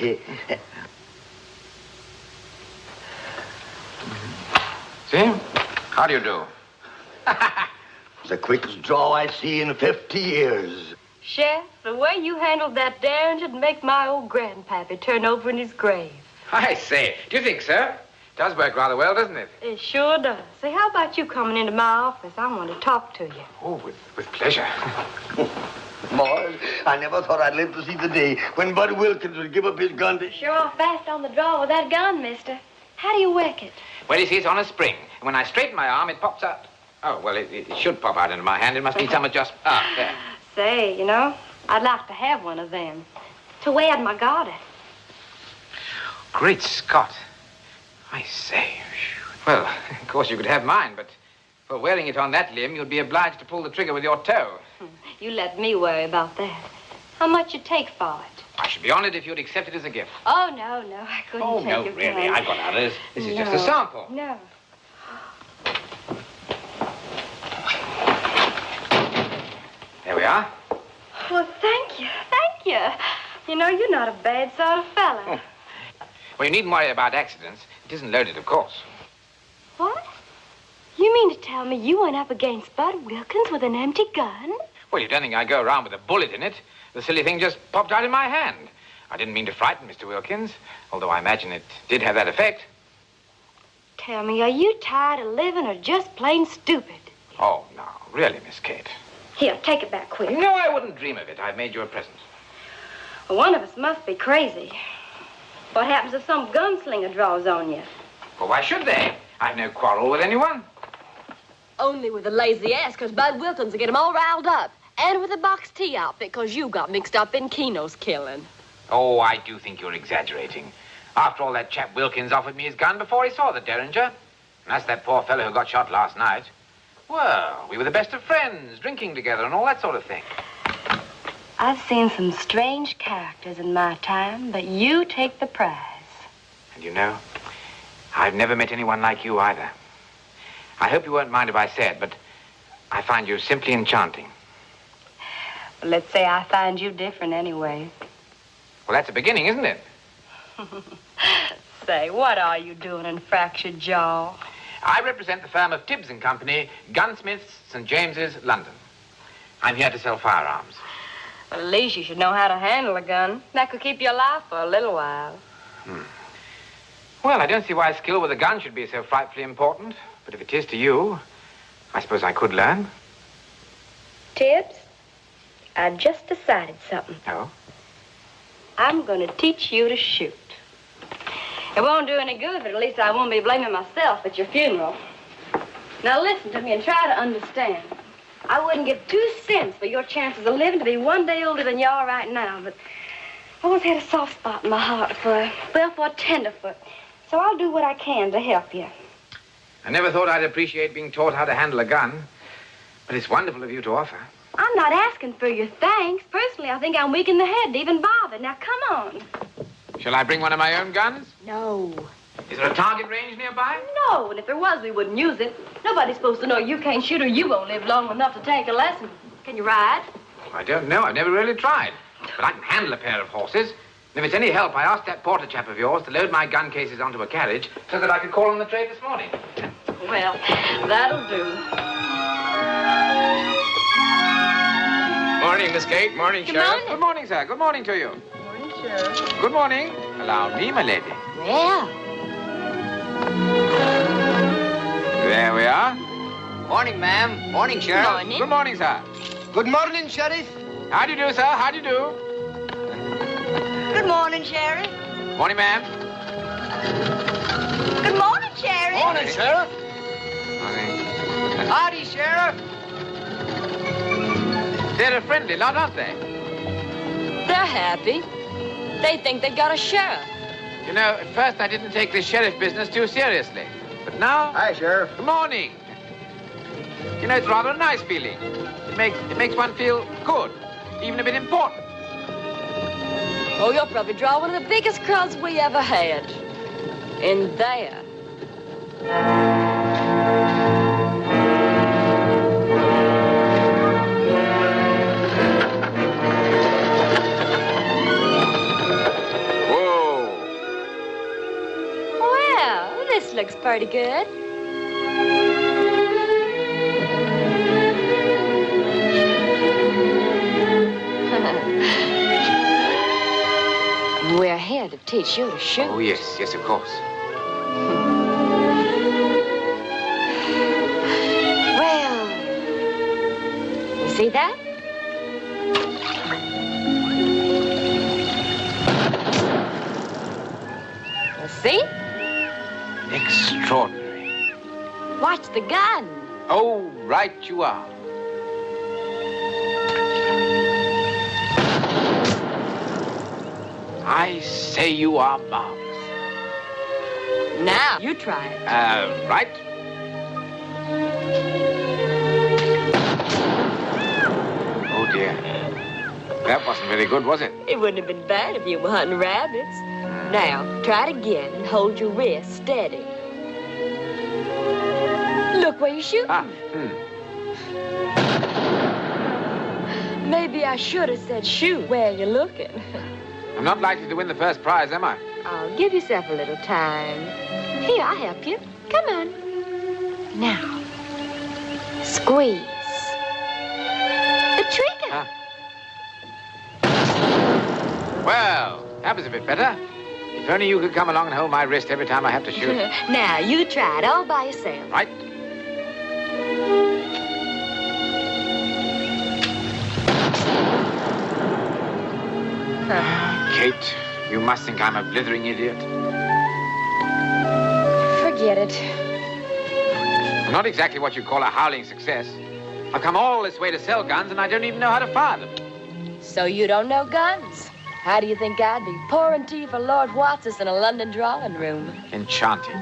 See? How do you do? It's the quickest draw I see in 50 years. Sheriff, the way you handled that Derringer'd make my old grandpappy turn over in his grave. I say, do you think so? Does work rather well, doesn't it? It sure does. Say, how about you coming into my office? I want to talk to you. Oh, with pleasure. Boys, I never thought I'd live to see the day when Bud Wilkins would give up his gun to... Sure are fast on the draw with that gun, mister. How do you work it? Well, you see, it's on a spring. And when I straighten my arm, it pops out. Oh, well, it should pop out into my hand. It must need some adjustment. Ah, there. Say, you know, I'd like to have one of them. To wear at my garden. Great Scott. I say. Well, of course, you could have mine, but for wearing it on that limb, you'd be obliged to pull the trigger with your toe. You let me worry about that. How much you take for it? I should be honored if you'd accept it as a gift. Oh, no, I couldn't Oh, take no, it. really, I've got others. This is just a sample. No. There we are. Well, thank you. Thank you. You know, you're not a bad sort of fella. Well, you needn't worry about accidents. It isn't loaded, of course. What? You mean to tell me you went up against Bud Wilkins with an empty gun? Well, you don't think I'd go around with a bullet in it. The silly thing just popped out in my hand. I didn't mean to frighten Mr. Wilkins, although I imagine it did have that effect. Tell me, are you tired of living or just plain stupid? Oh, no, really, Miss Kate. Here, take it back quick. No, I wouldn't dream of it. I've made you a present. Well, one of us must be crazy. What happens if some gunslinger draws on you? Well, why should they? I've no quarrel with anyone. Only with a lazy ass, because Bud Wilkins will get 'em all riled up. And with a box T outfit, because you got mixed up in Keno's killing. Oh, I do think you're exaggerating. After all, that chap Wilkins offered me his gun before he saw the Derringer. And that's that poor fellow who got shot last night. Well, we were the best of friends, drinking together and all that sort of thing. I've seen some strange characters in my time, but you take the prize. And you know, I've never met anyone like you either. I hope you won't mind if I say it, but I find you simply enchanting. Well, let's say I find you different anyway. Well, that's a beginning, isn't it? Say, what are you doing in Fractured Jaw? I represent the firm of Tibbs & Company, Gunsmiths, St. James's, London. I'm here to sell firearms. Well, at least you should know how to handle a gun. That could keep you alive for a little while. Well, I don't see why skill with a gun should be so frightfully important. But if it is to you, I suppose I could learn. Tibbs, I've just decided something. Oh? I'm going to teach you to shoot. It won't do any good, but at least I won't be blaming myself at your funeral. Now listen to me and try to understand. I wouldn't give 2 cents for your chances of living to be one day older than you are right now, but I always had a soft spot in my heart for a tenderfoot. So I'll do what I can to help you. I never thought I'd appreciate being taught how to handle a gun, but it's wonderful of you to offer. I'm not asking for your thanks. Personally, I think I'm weak in the head to even bother. Now, come on. Shall I bring one of my own guns? No. Is there a target range nearby? No, and if there was, we wouldn't use it. Nobody's supposed to know you can't shoot or you won't live long enough to take a lesson. Can you ride? I don't know. I've never really tried. But I can handle a pair of horses. And if it's any help, I asked that porter chap of yours to load my gun cases onto a carriage so that I could call on the trade this morning. Well, that'll do. Morning, Miss Kate. Morning, Good Sheriff. morning. Good morning, sir. Good morning to you. Morning, Sheriff. Good morning. Allow me, my lady. Well, There we are. Morning, ma'am. Morning, Sheriff. morning. Good morning, sir. Good morning, Sheriff. How do you do, sir? How do you do? Good morning, Sheriff. Morning, ma'am. Good morning, Sheriff. Morning, Sheriff. Morning. Howdy, Sheriff. They're a friendly lot, aren't they? they're happy. They think they got a sheriff. You know, at first I didn't take this sheriff business too seriously. But now... Hi, Sheriff. Good morning. You know, it's rather a nice feeling. It makes one feel good, even a bit important. Oh, you'll probably draw one of the biggest crowds we ever had. In there. Whoa. Well, this looks pretty good. We're here to teach you to shoot. Oh, yes, of course. Well, you see that? You see? Extraordinary. Watch the gun. Oh, right you are. I say you are marvelous. Now, you try it. Right. Oh, dear. That wasn't very good, was it? It wouldn't have been bad if you were hunting rabbits. Now, try it again and hold your wrist steady. Look where you're shooting. Maybe I should have said shoot. Where you looking? I'm not likely to win the first prize, am I? Oh, give yourself a little time. Here, I'll help you. Come on. Now, squeeze. The trigger. Well, that was a bit better. If only you could come along and hold my wrist every time I have to shoot. Now, you try it all by yourself. Right? Kate, you must think I'm a blithering idiot. Forget it. I'm not exactly what you call a howling success. I've come all this way to sell guns, and I don't even know how to fire them. So you don't know guns? How do you think I'd be pouring tea for Lord Watts in a London drawing room? Enchanting.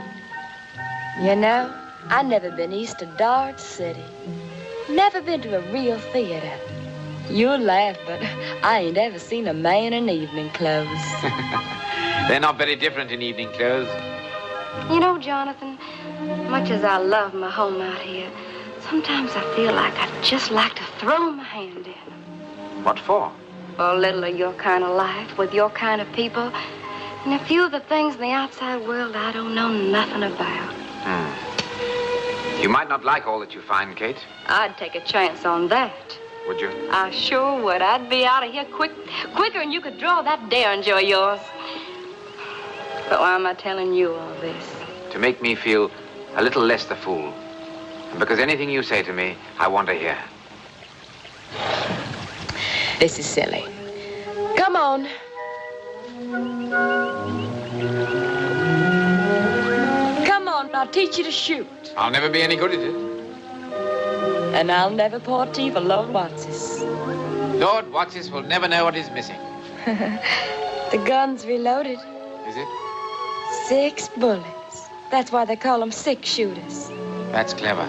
You know, I've never been east of Dart City. Never been to a real theater. You'll laugh, but I ain't ever seen a man in evening clothes. They're not very different in evening clothes. You know, Jonathan, much as I love my home out here, sometimes I feel like I'd just like to throw my hand in. What for? For a little of your kind of life with your kind of people, and a few of the things in the outside world I don't know nothing about. You might not like all that you find, Kate. I'd take a chance on that. Would you? I sure would. I'd be out of here quicker than you could draw that derringer of yours. But why am I telling you all this? To make me feel a little less the fool. And because anything you say to me, I want to hear. This is silly. Come on. Come on, I'll teach you to shoot. I'll never be any good at it. And I'll never pour tea for Lord Watts. Lord Watts will never know what is missing. The gun's reloaded. Is it? 6 bullets. That's why they call them 6 shooters. That's clever.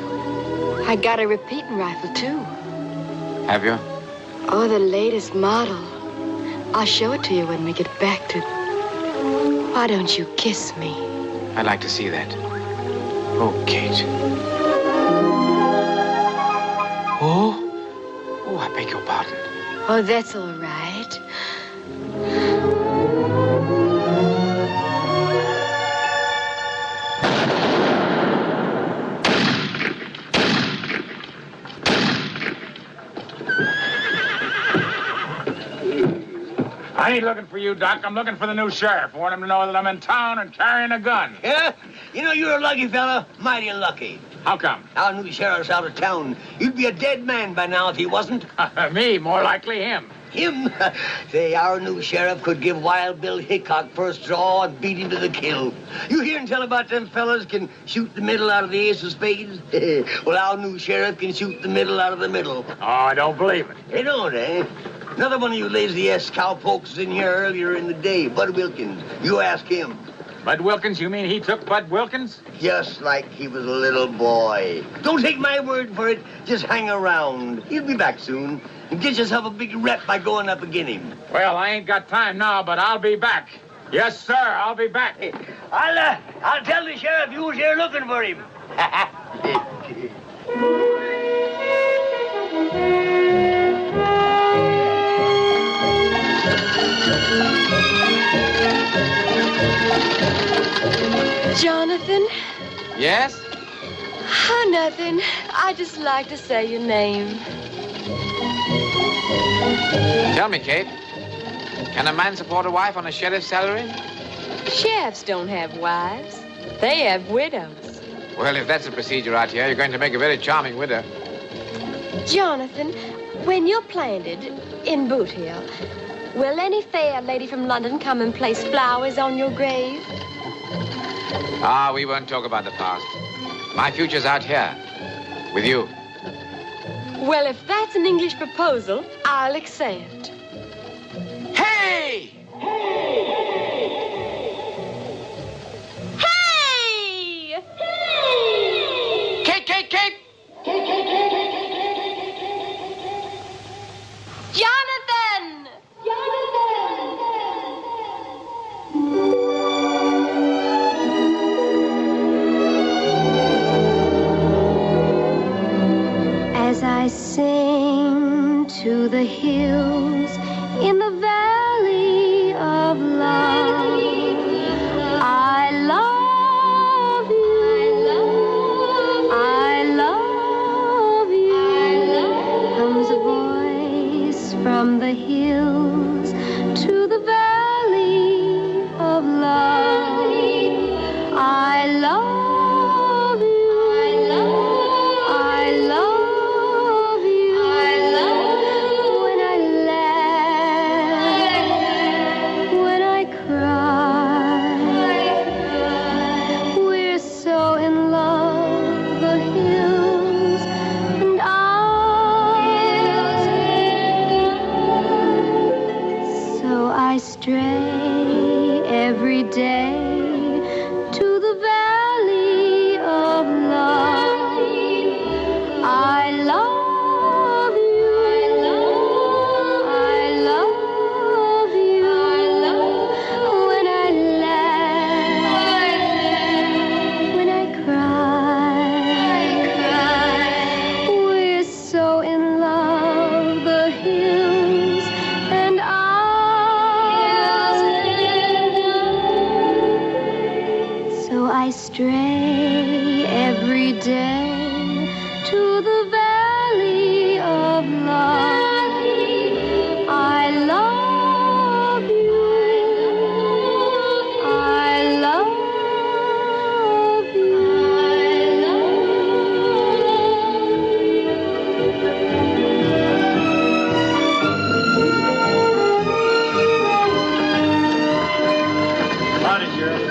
I got a repeating rifle, too. Have you? Oh, the latest model. I'll show it to you when we get back to... Why don't you kiss me? I'd like to see that. Oh, Kate. Oh, I beg your pardon. Oh, that's all right. I ain't looking for you, Doc. I'm looking for the new sheriff. I want him to know that I'm in town and carrying a gun. Yeah? You know, you're a lucky fella. Mighty lucky. How come? Our new sheriff's out of town. You'd be a dead man by now if he wasn't. Me, more likely him. Him? Say, our new sheriff could give Wild Bill Hickok first draw and beat him to the kill. You hear and tell about them fellas can shoot the middle out of the ace of spades? Well, our new sheriff can shoot the middle out of the middle. Oh, I don't believe it. They don't, eh? Another one of you lazy-ass cowpokes was in here earlier in the day, Bud Wilkins. You ask him. Bud Wilkins? You mean he took Bud Wilkins? Just like he was a little boy. Don't take my word for it. Just hang around. He'll be back soon. And get yourself a big rep by going up against him. Well, I ain't got time now, but I'll be back. Yes, sir, I'll be back. Hey, I'll tell the sheriff you was here looking for him. Jonathan? Yes? Oh, nothing. I just like to say your name. Tell me, Kate, can a man support a wife on a sheriff's salary? Sheriffs don't have wives. They have widows. Well, if that's the procedure out here, you're going to make a very charming widow. Jonathan, when you're planted in Boot Hill, will any fair lady from London come and place flowers on your grave? Ah, we won't talk about the past. My future's out here, with you. Well, if that's an English proposal, I'll accept. Hey! Hey! Kate, Kate, Kate! Jonathan! As I sing to to the hills in the valley of love. I love you. I love you. Comes a voice from the hills to the valley of love. I love you. I love you. When I laugh, when I cry, we're so in love, the hills and I. So I stray every day to the valley of love. I love you. I love you. When I laugh, when I cry, we're so in love, the hills and I. So I stray every day to the valley of love. I love you. I love you. Howdy, Sheriff.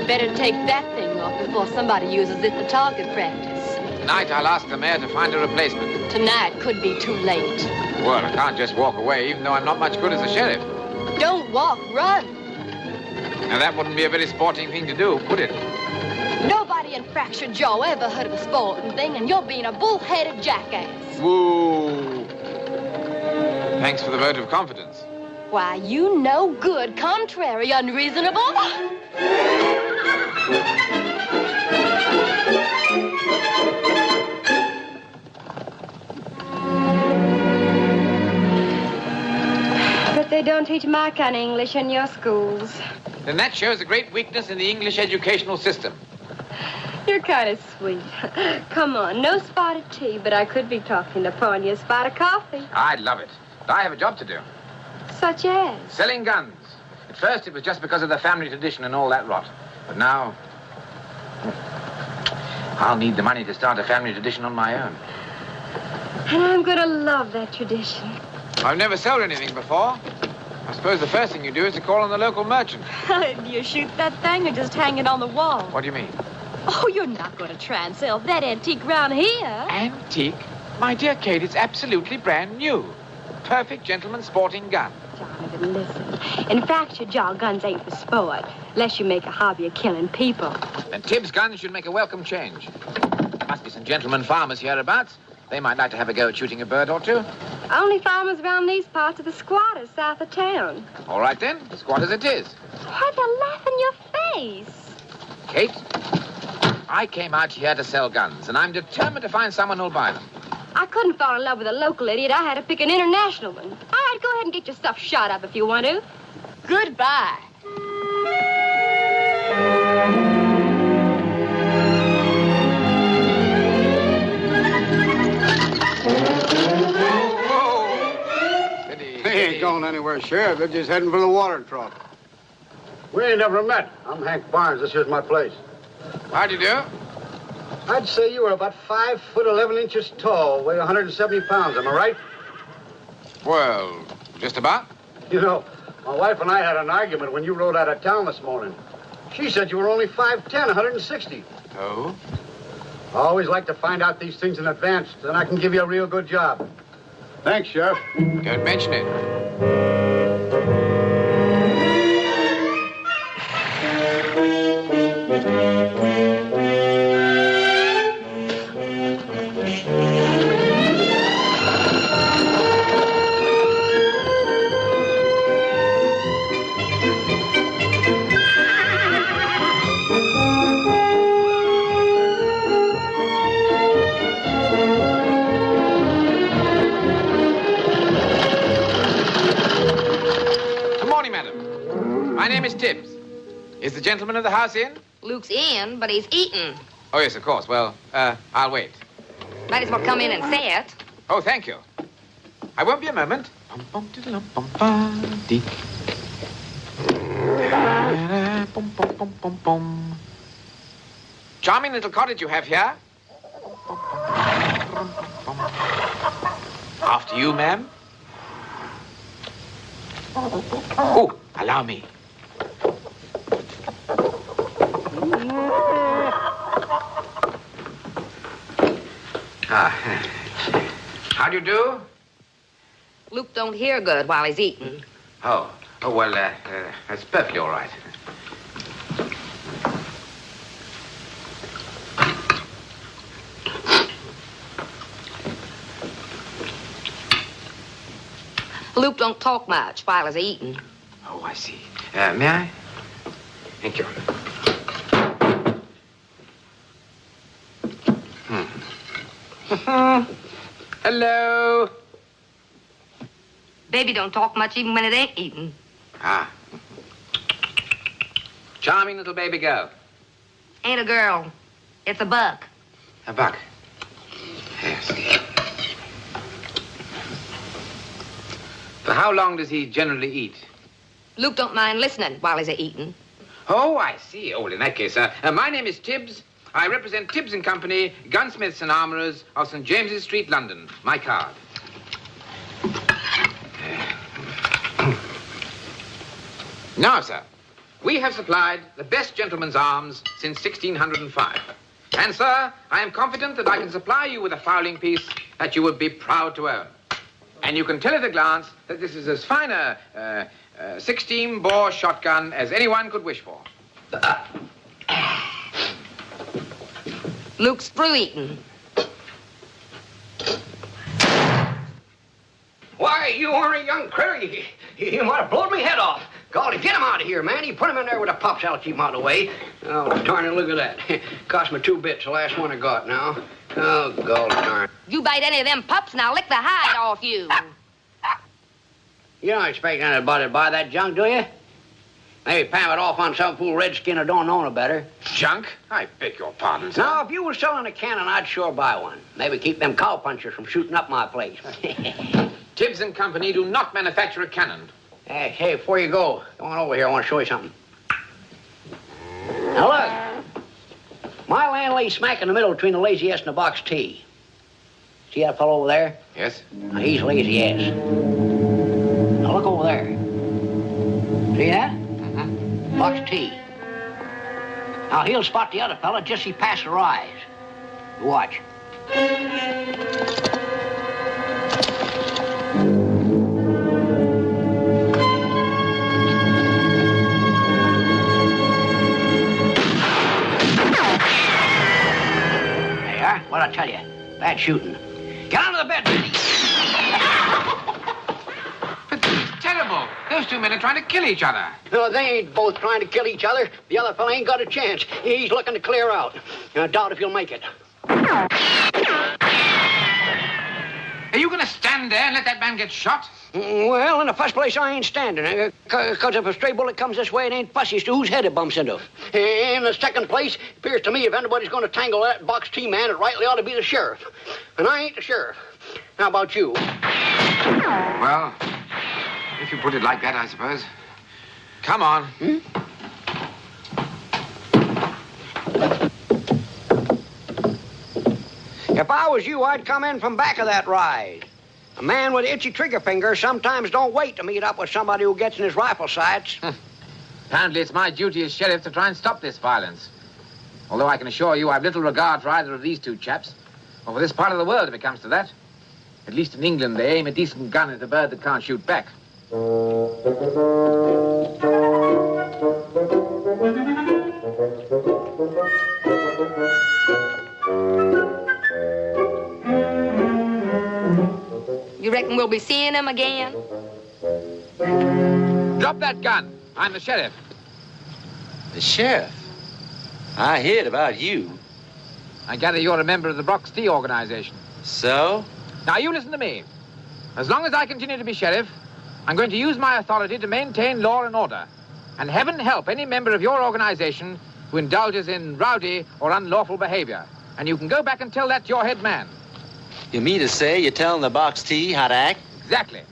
Better take that thing off before somebody uses it for target practice. Tonight, I'll ask the mayor to find a replacement. Tonight could be too late. Well, I can't just walk away, even though I'm not much good as a sheriff. Don't walk, run. Now, that wouldn't be a very sporting thing to do, would it? Nobody in Fractured Jaw ever heard of a sporting thing, and you're being a bull-headed jackass. Woo! Thanks for the vote of confidence. Why, you no good, contrary, unreasonable. But they don't teach my kind of English in your schools. Then that shows a great weakness in the English educational system. You're kind of sweet. Come on, no spotted tea, but I could be talking to pouring you a spot of coffee. I'd love it. But I have a job to do. Such as? Selling guns. At first, it was just because of the family tradition and all that rot. But now, I'll need the money to start a family tradition on my own. And I'm gonna love that tradition. I've never sold anything before. I suppose the first thing you do is to call on the local merchant. Do you shoot that thing or just hang it on the wall? What do you mean? Oh, you're not going to try and sell that antique round here. Antique? My dear Kate, it's absolutely brand new. Perfect gentleman's sporting gun. Jonathan, listen. In fact, your jaw guns ain't for sport, unless you make a hobby of killing people. Then Tibbs guns should make a welcome change. There must be some gentlemen farmers hereabouts. They might like to have a go at shooting a bird or two. Only farmers around these parts are the squatters south of town. All right, then. Squatters it is. Why, they'll laugh in your face. Kate, I came out here to sell guns, and I'm determined to find someone who'll buy them. I couldn't fall in love with a local idiot. I had to pick an international one. All right, go ahead and get your stuff shot up if you want to. Goodbye. They ain't going anywhere, Sheriff. They're just heading for the water trough. We ain't never met. I'm Hank Barnes. This here's my place. How'd you do? I'd say you were about 5 foot 11 inches tall, weigh 170 pounds. Am I right? Well, just about. You know, my wife and I had an argument when you rode out of town this morning. She said you were only 5'10", 160. Oh? I always like to find out these things in advance, then I can give you a real good job. Thanks, Sheriff. Don't mention it. name is Tibbs. Is the gentleman of the house in? Luke's in, but he's eating. Oh, yes, of course. Well, I'll wait. Might as well come in and say it. Oh, thank you. I won't be a moment. Charming little cottage you have here. After you, ma'am. Oh, allow me. How do you do? Luke don't hear good while he's eating. Oh, well, that's perfectly all right. Luke don't talk much while he's eating. Oh, I see. May I? Thank you. Hello. Baby don't talk much even when it ain't eating. Ah. Charming little baby girl. Ain't a girl. It's a buck. A buck. Yes. For how long does he generally eat? Luke don't mind listening while he's eating. Oh, I see. Oh, well, in that case, my name is Tibbs. I represent Tibbs and Company, gunsmiths and armorers of St. James's Street, London. My card. Now, sir, we have supplied the best gentleman's arms since 1605. And, sir, I am confident that I can supply you with a fowling piece that you would be proud to own. And you can tell at a glance that this is as fine a 16-bore shotgun as anyone could wish for. Luke's through eating. Why, you are a young critter. You might have blown me head off. Golly, get him out of here, man. You put him in there with a pups. I'll keep him out of the way. Oh, darn it, look at that. Cost me 2 bits, the last one I got now. Oh, golly darn. You bite any of them pups and I'll lick the hide off you. You don't expect anybody to buy that junk, do you? Maybe palm it off on some fool redskin who don't know no better. Junk? I beg your pardon, sir. Now, if you were selling a cannon, I'd sure buy one. Maybe keep them cowpunchers from shooting up my place. Tibbs and Company do not manufacture a cannon. Hey, before you go, come on over here. I want to show you something. Now, look. My land lays smack in the middle between the lazy S and the box T. See that fellow over there? Yes? Now, he's lazy S. Now, look over there. See that? Mm-hmm. Box T. Now, he'll spot the other fella just as he passes her eyes. Watch. What'd I tell you? Bad shooting. Get under the bed, Benny. But this is terrible. Those two men are trying to kill each other. No, they ain't both trying to kill each other. The other fella ain't got a chance. He's looking to clear out. I doubt if he'll make it. Are you going to stand there and let that man get shot? Well, in the first place, I ain't standing. Because if a stray bullet comes this way, it ain't fussy as to whose head it bumps into. In the second place, it appears to me if anybody's going to tangle that box T man, it rightly ought to be the sheriff. And I ain't the sheriff. How about you? Well, if you put it like that, I suppose. Come on. If I was you, I'd come in from back of that ride. A man with itchy trigger fingers sometimes don't wait to meet up with somebody who gets in his rifle sights. Apparently, it's my duty as sheriff to try and stop this violence. Although I can assure you I've little regard for either of these two chaps, or for this part of the world if it comes to that. At least in England, they aim a decent gun at a bird that can't shoot back. You reckon we'll be seeing him again? Drop that gun. I'm the sheriff. The sheriff? I heard about you. I gather you're a member of the Brox Tea organization. So? Now, you listen to me. As long as I continue to be sheriff, I'm going to use my authority to maintain law and order. And heaven help any member of your organization who indulges in rowdy or unlawful behavior. And you can go back and tell that to your head man. You mean to say you're telling the box T how to act? Exactly.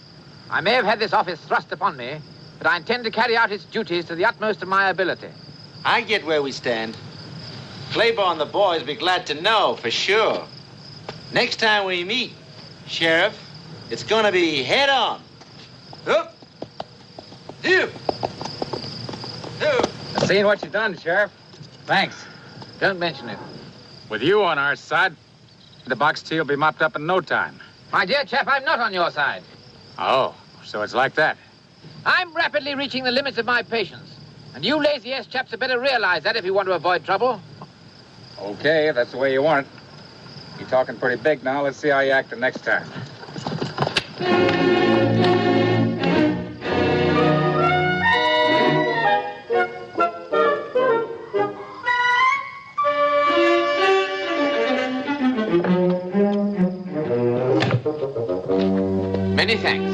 I may have had this office thrust upon me, but I intend to carry out its duties to the utmost of my ability. I get where we stand. Claiborne and the boys will be glad to know, for sure. Next time we meet, Sheriff, it's gonna be head on. Up. Do. I've seen what you've done, Sheriff. Thanks. Don't mention it. With you on our side, the box T will be mopped up in no time. My dear chap, I'm not on your side. Oh, so it's like that. I'm rapidly reaching the limits of my patience. And you lazy ass chaps had better realize that if you want to avoid trouble. Okay, if that's the way you want it. You're talking pretty big now. Let's see how you act the next time. Many thanks.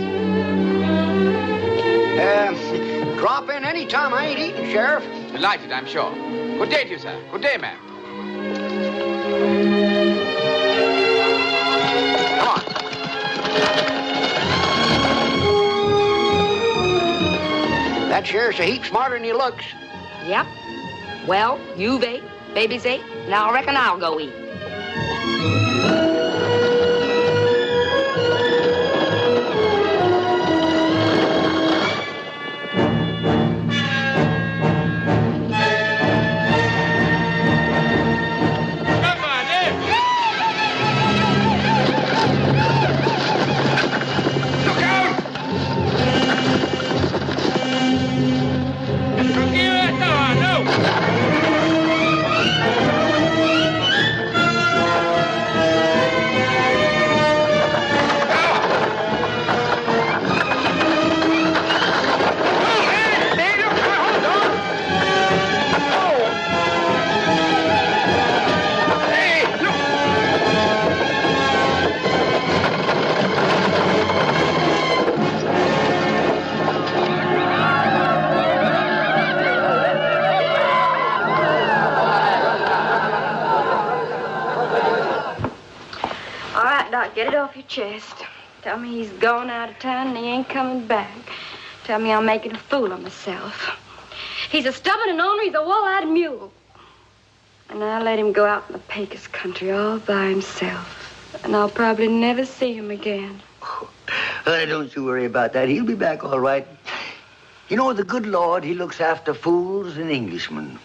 Drop in any time. I ain't eating, Sheriff. Delighted, I'm sure. Good day to you, sir. Good day, ma'am. Come on. That sheriff's a heap smarter than he looks. Yep. Well, you've ate, baby's ate. Now I reckon I'll go eat. Get it off your chest. Tell me he's gone out of town and he ain't coming back. Tell me I'm making a fool of myself. He's a stubborn and ornery, he's a wall-eyed mule. And I'll let him go out in the Pecos country all by himself. And I'll probably never see him again. Don't you worry about that. He'll be back all right. You know, the good Lord, he looks after fools and Englishmen.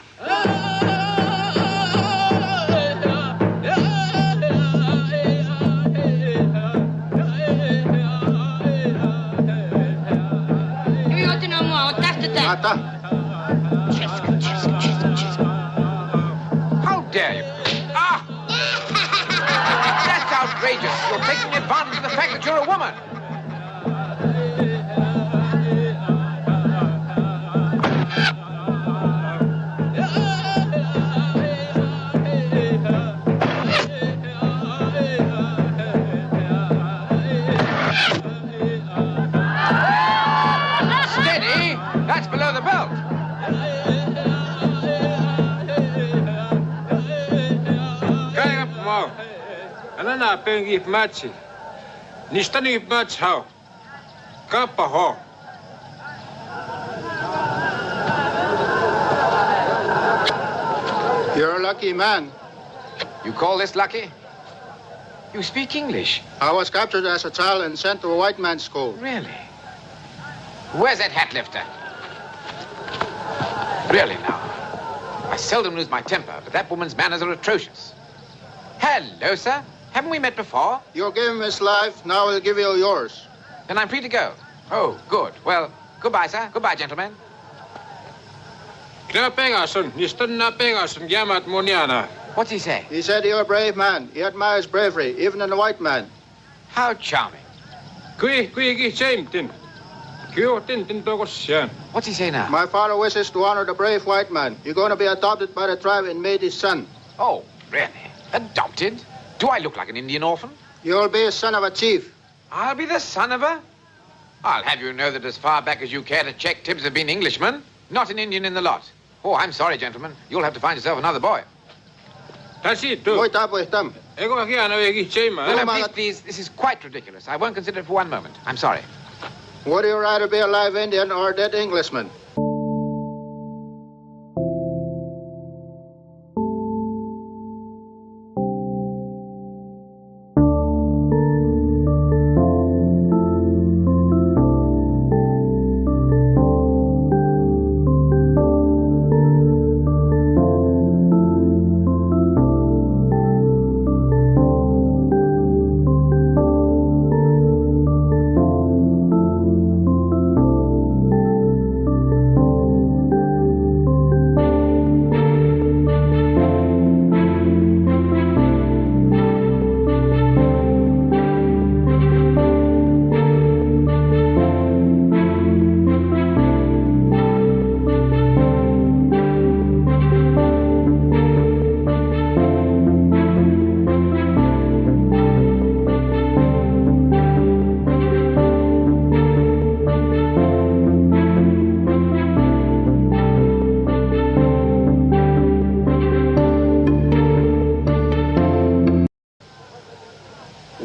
How dare you? Ah! That's outrageous. You're taking advantage of the fact that you're a woman. Steady. That's below the belt. Anana pengif machi. Nistani mach how. Kappa ho. You're a lucky man. You call this lucky? You speak English. I was captured as a child and sent to a white man's school. Really? Where's that hat lifter? Really now. I seldom lose my temper, but that woman's manners are atrocious. Hello, sir. Haven't we met before? You gave him his life, now I'll give you yours. Then I'm free to go. Oh, good. Well, goodbye, sir. Goodbye, gentlemen. What's he say? He said you're a brave man. He admires bravery, even in a white man. How charming. What's he say now? My father wishes to honor the brave white man. You're going to be adopted by the tribe and made his son. Oh, really? Adopted? Do I look like an Indian orphan? You'll be a son of a chief. I'll be the son of a... I'll have you know that as far back as you care to check, Tibbs have been Englishmen. Not an Indian in the lot. Oh, I'm sorry, gentlemen. You'll have to find yourself another boy. That's it, too. Please, this is quite ridiculous. I won't consider it for one moment. I'm sorry. Would you rather be a live Indian or a dead Englishman?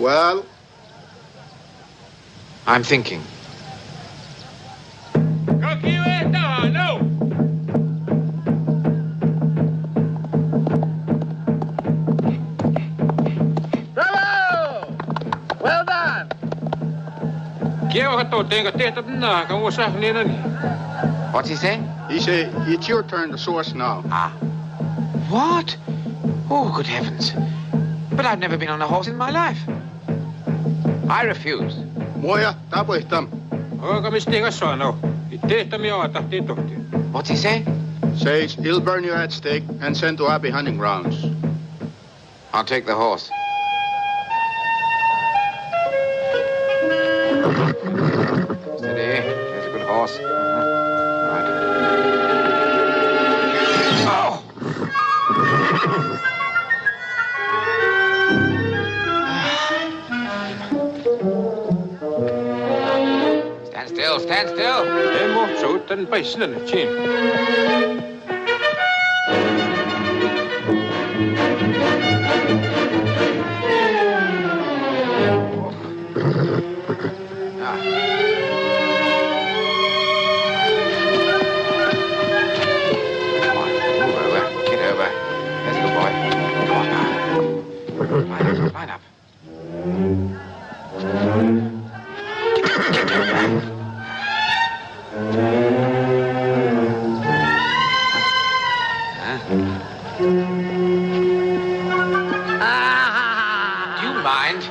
Well? I'm thinking. No! Bravo! Well done! What's he saying? He say, it's your turn to source now. Ah. What? Oh, good heavens. But I've never been on a horse in my life. I refuse. Moja, tapuihtam. What's he say? Says he'll burn you at stake and send to happy hunting grounds. I'll take the horse. Steady. There's a good horse. Right. Oh! Stand still, stand still. Line up. Do you mind?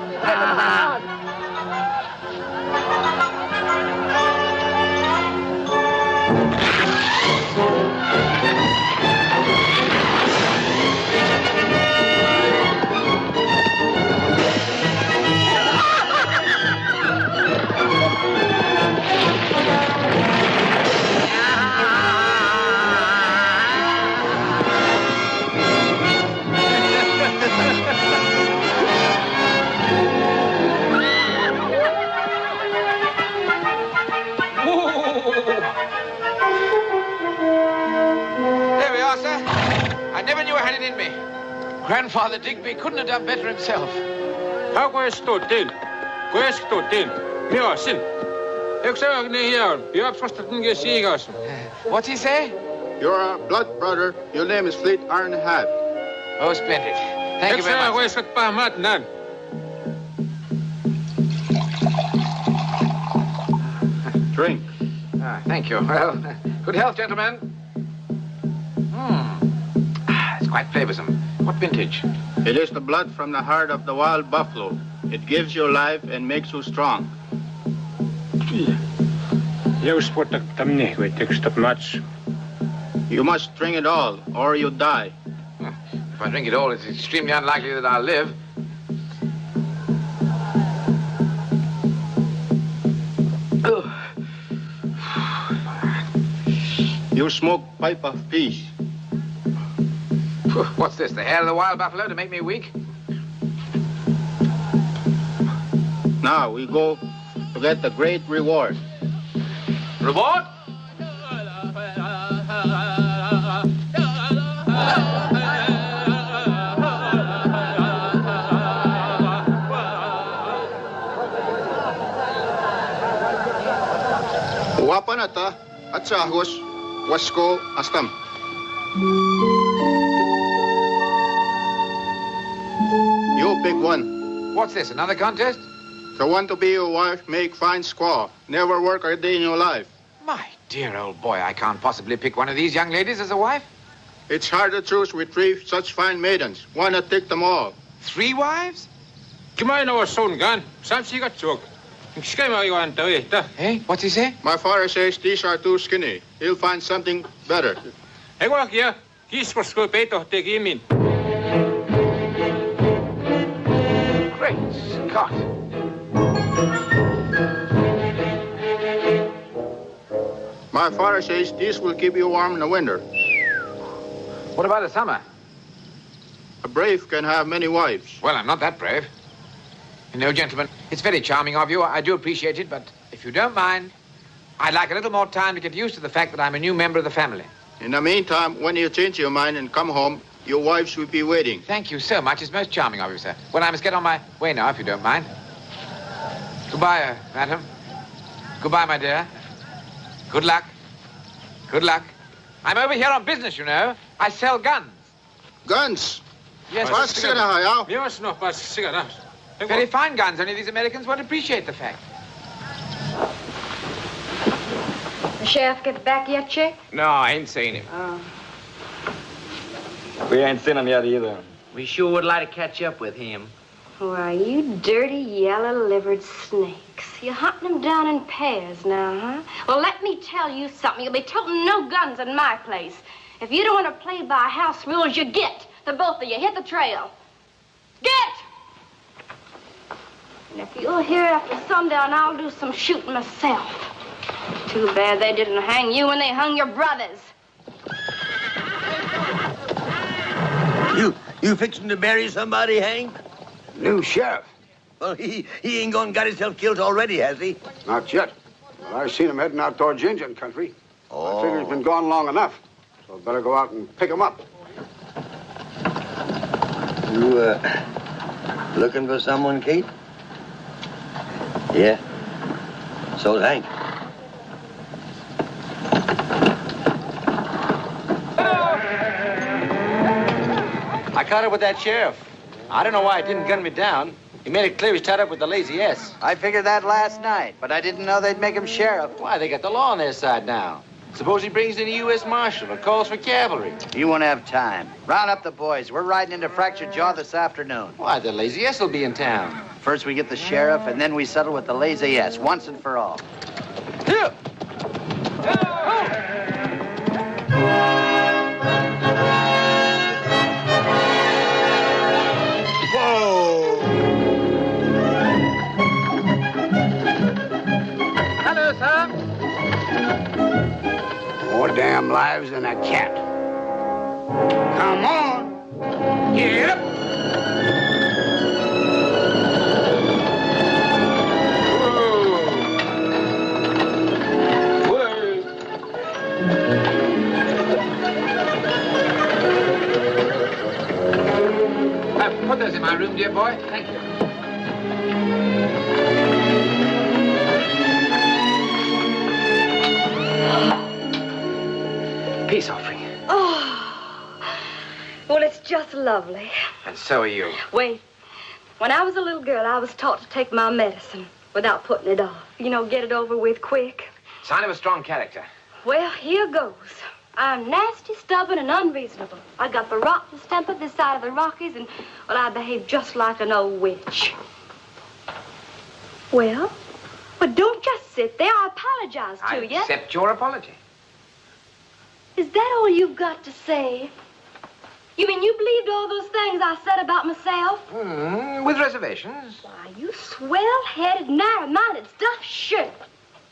Grandfather Digby couldn't have done better himself. What's he say? You're a blood brother. Your name is Fleet Iron Hat. Oh, splendid. Thank you very much. Drink. Thank you. Well, good health, gentlemen. It's quite flavorsome. What vintage? It is the blood from the heart of the wild buffalo. It gives you life and makes you strong. You must drink it all, or you die. If I drink it all, it's extremely unlikely that I'll live. You smoke pipe of peace. What's this, the hair of the wild buffalo to make me weak? Now we go to get the great reward. Reward? Kanata, Atsahos, Wasko, Astam. You pick one. What's this, another contest? The one to be your wife, make fine squaw. Never work a day in your life. My dear old boy, I can't possibly pick one of these young ladies as a wife. It's hard to choose with 3 such fine maidens. Why not take them all? 3 wives? Come on, our son, gun. Some she got took. Hey, what's he say? My father says these are too skinny. He'll find something better. Hey, walk here. He's for school, Peter, take him in. Great Scott. My father says these will keep you warm in the winter. What about the summer? A brave can have many wives. Well, I'm not that brave. You know, gentlemen, it's very charming of you. I do appreciate it, but if you don't mind, I'd like a little more time to get used to the fact that I'm a new member of the family. In the meantime, when you change your mind and come home, your wives will be waiting. Thank you so much. It's most charming of you, sir. Well, I must get on my way now, if you don't mind. Goodbye, madam. Goodbye, my dear. Good luck. Good luck. I'm over here on business, you know. I sell guns. Guns? Yes, very fine guns, only these Americans won't appreciate the fact. The sheriff get back yet, Chick? No, I ain't seen him. Oh. We ain't seen him yet either. We sure would like to catch up with him. Why, you dirty, yellow-livered snakes. You're hunting them down in pairs now, huh? Well, let me tell you something. You'll be toting no guns in my place. If you don't want to play by house rules, you get. The both of you. Hit the trail. Get! And if you're here after sundown, I'll do some shooting myself. Too bad they didn't hang you when they hung your brothers. You fixing to bury somebody, Hank? New sheriff. Well, he ain't gone and got himself killed already, has he? Not yet. But I seen him heading out towards Indian country. Oh. I figure he's been gone long enough. So I'd better go out and pick him up. You, looking for someone, Kate? Yeah. So's Hank. I caught up with that sheriff. I don't know why he didn't gun me down. He made it clear he's tied up with the Lazy S. I figured that last night, but I didn't know they'd make him sheriff. Why, they got the law on their side now. Suppose he brings in a U.S. Marshal or calls for cavalry. You won't have time. Round up the boys. We're riding into Fractured Jaw this afternoon. Why, the Lazy S will be in town. First we get the sheriff, and then we settle with the Lazy S, once and for all. Here! Hello, sir. More damn lives than a cat. Come on. Get up. Put those in my room, dear boy. Thank you. Peace offering. Oh, well, it's just lovely. And so are you. Wait. When I was a little girl, I was taught to take my medicine without putting it off. You know, get it over with quick. Sign of a strong character. Well, here goes. I'm nasty, stubborn, and unreasonable. I got the rottenest temper this side of the Rockies, and, well, I behave just like an old witch. Well, don't just sit there. I apologize to you. I accept your apology. Is that all you've got to say? You mean you believed all those things I said about myself? With reservations. Why, you swell-headed, narrow-minded stuff, sure.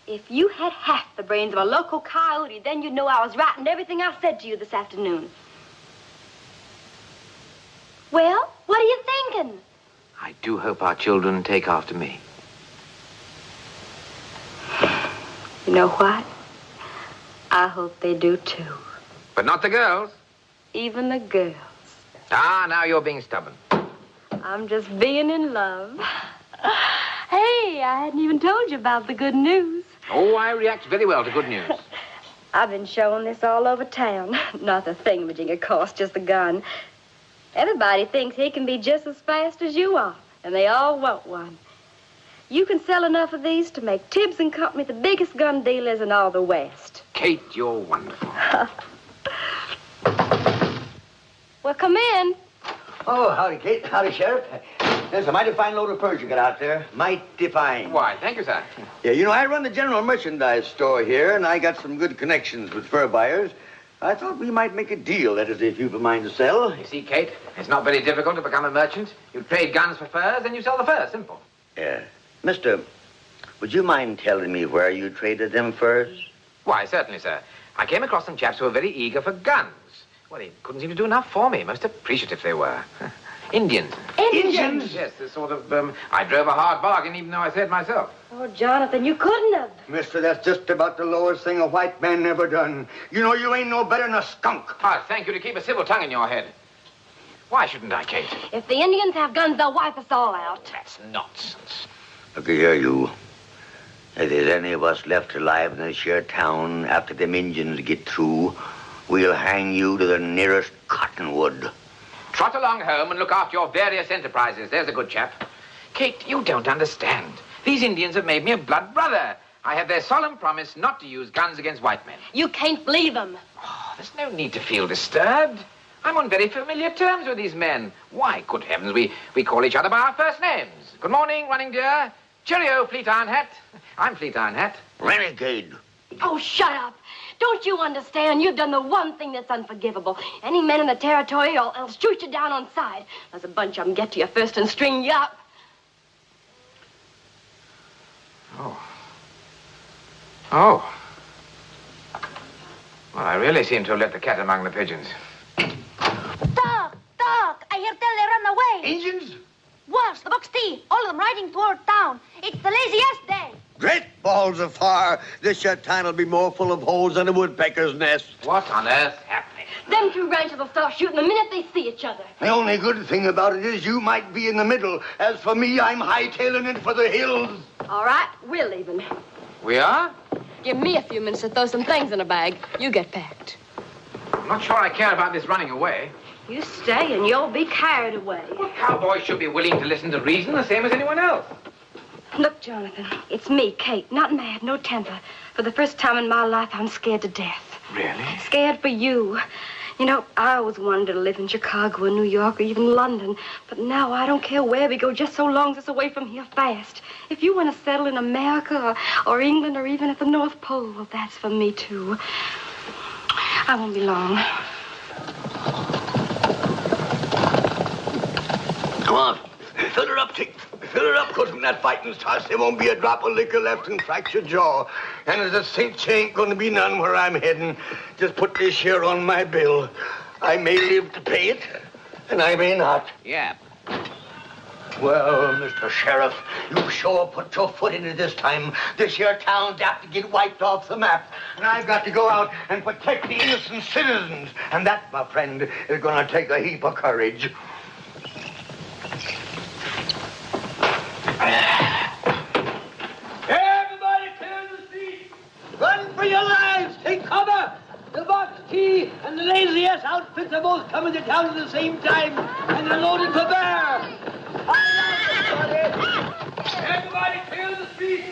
If you had half the brains of a local coyote, then you'd know I was right in everything I said to you this afternoon. Well, what are you thinking? I do hope our children take after me. You know what? I hope they do, too. But not the girls. Even the girls. Ah, now you're being stubborn. I'm just being in love. Hey, I hadn't even told you about the good news. Oh, I react very well to good news. I've been showing this all over town. Not the thingamajig, of course, just the gun. Everybody thinks he can be just as fast as you are, and they all want one. You can sell enough of these to make Tibbs and Company the biggest gun dealers in all the West. Kate, you're wonderful. Well, come in. Oh, howdy, Kate. Howdy, Sheriff. There's a mighty fine load of furs you got out there. Mighty fine. Why, thank you, sir. Yeah, you know, I run the general merchandise store here, and I got some good connections with fur buyers. I thought we might make a deal, that is, if you've a mind to sell. You see, Kate, it's not very difficult to become a merchant. You trade guns for furs, and you sell the furs. Simple. Yeah. Mister, would you mind telling me where you traded them furs? Why, certainly, sir. I came across some chaps who were very eager for guns. Well, they couldn't seem to do enough for me. Most appreciative they were. Indians. Indians? Yes, the sort of, I drove a hard bargain, even though I said myself. Oh, Jonathan, you couldn't have. Mister, that's just about the lowest thing a white man ever done. You know you ain't no better than a skunk. Ah, thank you to keep a civil tongue in your head. Why shouldn't I, Kate? If the Indians have guns, they'll wipe us all out. That's nonsense. Look here, you. If there's any of us left alive in this here town after them Indians get through, we'll hang you to the nearest cottonwood. Trot along home and look after your various enterprises. There's a good chap. Kate, you don't understand. These Indians have made me a blood brother. I have their solemn promise not to use guns against white men. You can't believe them. Oh, there's no need to feel disturbed. I'm on very familiar terms with these men. Why, good heavens, we call each other by our first names. Good morning, Running Deer. Cheerio, Fleet Iron Hat. I'm Fleet Iron Hat. Renegade. Oh, shut up. Don't you understand? You've done the one thing that's unforgivable. Any men in the territory will shoot you down on sight. There's a bunch of them get to you first and string you up. Oh. Well, I really seem to have let the cat among the pigeons. Doc, I hear tell they run away. Indians? Worse, the Bucks T. All of them riding toward town. It's the laziest day. Great balls of fire. This here town will be more full of holes than a woodpecker's nest. What on earth's happening? Them two ranchers will start shooting the minute they see each other. The only good thing about it is you might be in the middle. As for me, I'm hightailing it for the hills. All right, we're leaving. We are? Give me a few minutes to throw some things in a bag. You get packed. I'm not sure I care about this running away. You stay and you'll be carried away. Well, cowboys should be willing to listen to reason the same as anyone else. Look, Jonathan, it's me, Kate. Not mad, no temper. For the first time in my life, I'm scared to death. Really? Scared for you. You know, I always wanted to live in Chicago or New York or even London. But now I don't care where we go, just so long as it's away from here fast. If you want to settle in America or England or even at the North Pole, well, that's for me, too. I won't be long. Come on. Fill her up, Tick. Fill her up, because when that fighting's tossed, there won't be a drop of liquor left and crack your jaw. And as a cinch ain't gonna be none where I'm heading. Just put this here on my bill. I may live to pay it, and I may not. Yeah. Well, Mr. Sheriff, you sure put your foot in it this time. This here town's apt to get wiped off the map. And I've got to go out and protect the innocent citizens. And that, my friend, is gonna take a heap of courage. Everybody clear the street! Run for your lives! Take cover! The Box T and the Lazy S outfits are both coming to town at the same time, and they're loading for bear! Everybody clear the street!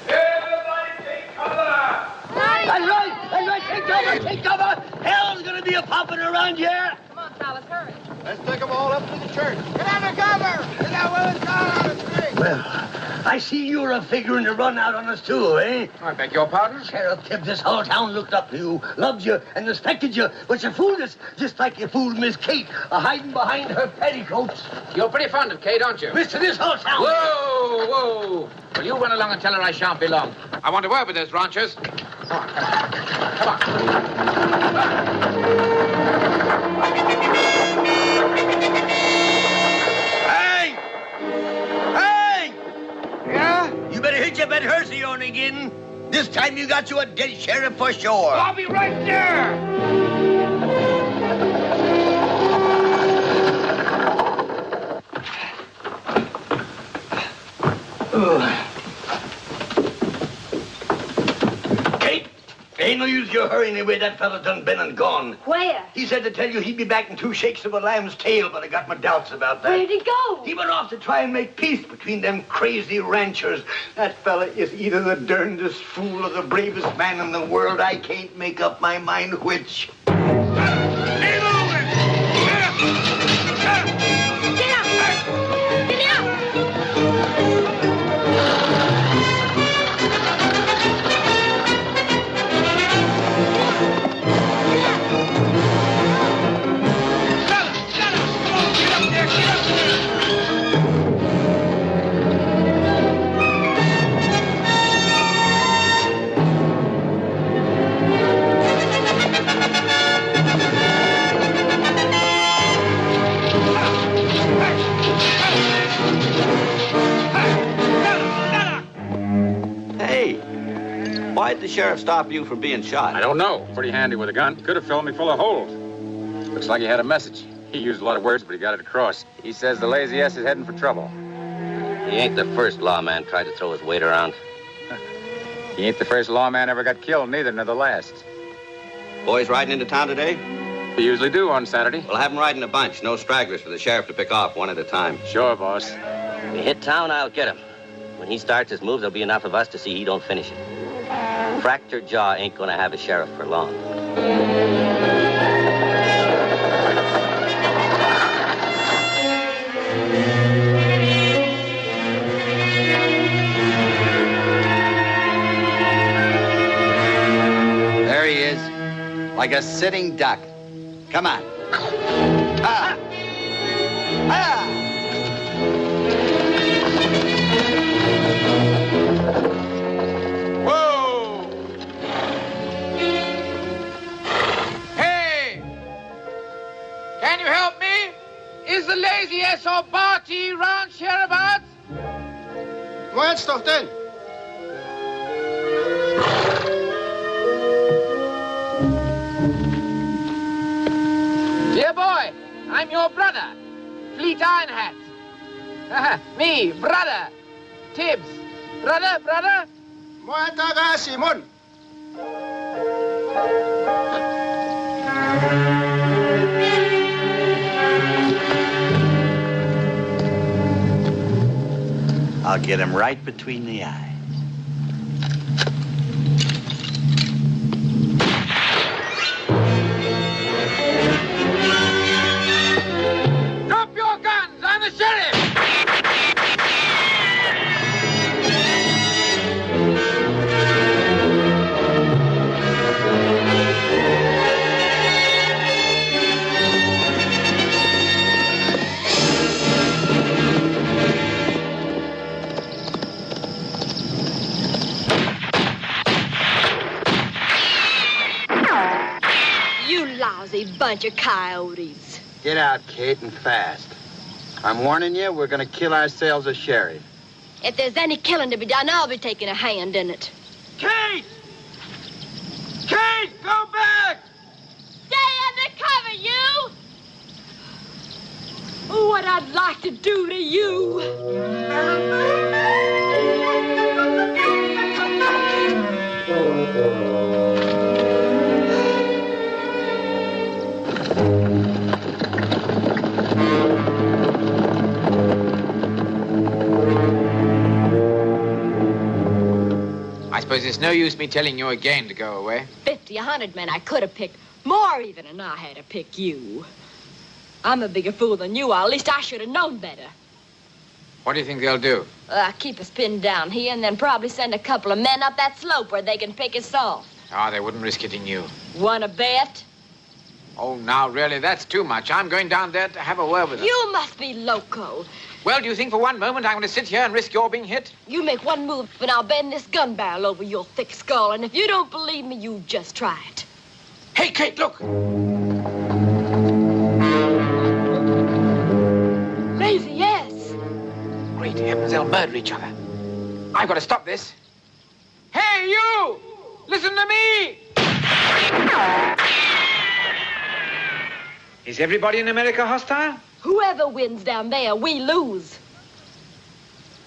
Everybody take cover! That's right! Take cover! Hell's gonna be a-popping around here! Come on, fellas, hurry. Let's take them all up to the church. Get under cover! Get that woman's car on the street! Well, I see you're a figuring to run out on us too, eh? I beg your pardon? Sheriff Tibbs, this whole town looked up to you, loved you, and respected you, but you fooled us, just like you fooled Miss Kate, hiding behind her petticoats. You're pretty fond of Kate, aren't you? Mister, this whole town... Whoa, whoa! Well, you run along and tell her I shan't be long. I want to work with those ranchers. Come on, come on. Come on. Hey! Hey! Yeah? You better hit your bed hearsey on again. This time you got you a dead sheriff for sure. I'll be right there! no use you hurrying away. That fella done been and gone. Where? He said to tell you he'd be back in 2 shakes of a lamb's tail, but I got my doubts about that. Where'd he go? He went off to try and make peace between them crazy ranchers. That fella is either the darndest fool or the bravest man in the world. I can't make up my mind which. Why'd the sheriff stop you from being shot? I don't know. Pretty handy with a gun. Could have filled me full of holes. Looks like he had a message. He used a lot of words, but he got it across. He says the Lazy S is heading for trouble. He ain't the first lawman tried to throw his weight around. He ain't the first lawman ever got killed, neither nor the last. Boys riding into town today? We usually do on Saturday. We'll have them riding a bunch. No stragglers for the sheriff to pick off one at a time. Sure, boss. When we hit town, I'll get him. When he starts his move, there'll be enough of us to see he don't finish it. Fractured jaw ain't gonna have a sheriff for long. There he is, like a sitting duck. Come on. Ah. Ah. Can you help me? Is the Lazy S or Barty round hereabouts? Wo jetzt doch denn? Dear boy, I'm your brother, Fleet Ironhat. Me, brother, Tibbs. Brother? Moja taga, Simon. I'll get him right between the eyes. Drop your guns! I'm the sheriff! Lousy bunch of coyotes. Get out, Kate, and fast. I'm warning you, we're gonna kill ourselves a sheriff. If there's any killing to be done, I'll be taking a hand in it. Kate! Kate, go back! Stay under cover, you! What I'd like to do to you. I suppose it's no use me telling you again to go away. 50, 100 men I could have picked. More even than I had to pick you. I'm a bigger fool than you are. At least I should have known better. What do you think they'll do? Keep us pinned down here and then probably send a couple of men up that slope where they can pick us off. Oh, they wouldn't risk hitting you. Wanna bet? Oh, now, really, that's too much. I'm going down there to have a word with them. You must be loco. Well, do you think for one moment I'm going to sit here and risk your being hit? You make one move and I'll bend this gun barrel over your thick skull. And if you don't believe me, you just try it. Hey, Kate, look. Lazy, yes. Great heavens, they'll murder each other. I've got to stop this. Hey, you! Listen to me! Is everybody in America hostile? Whoever wins down there, we lose.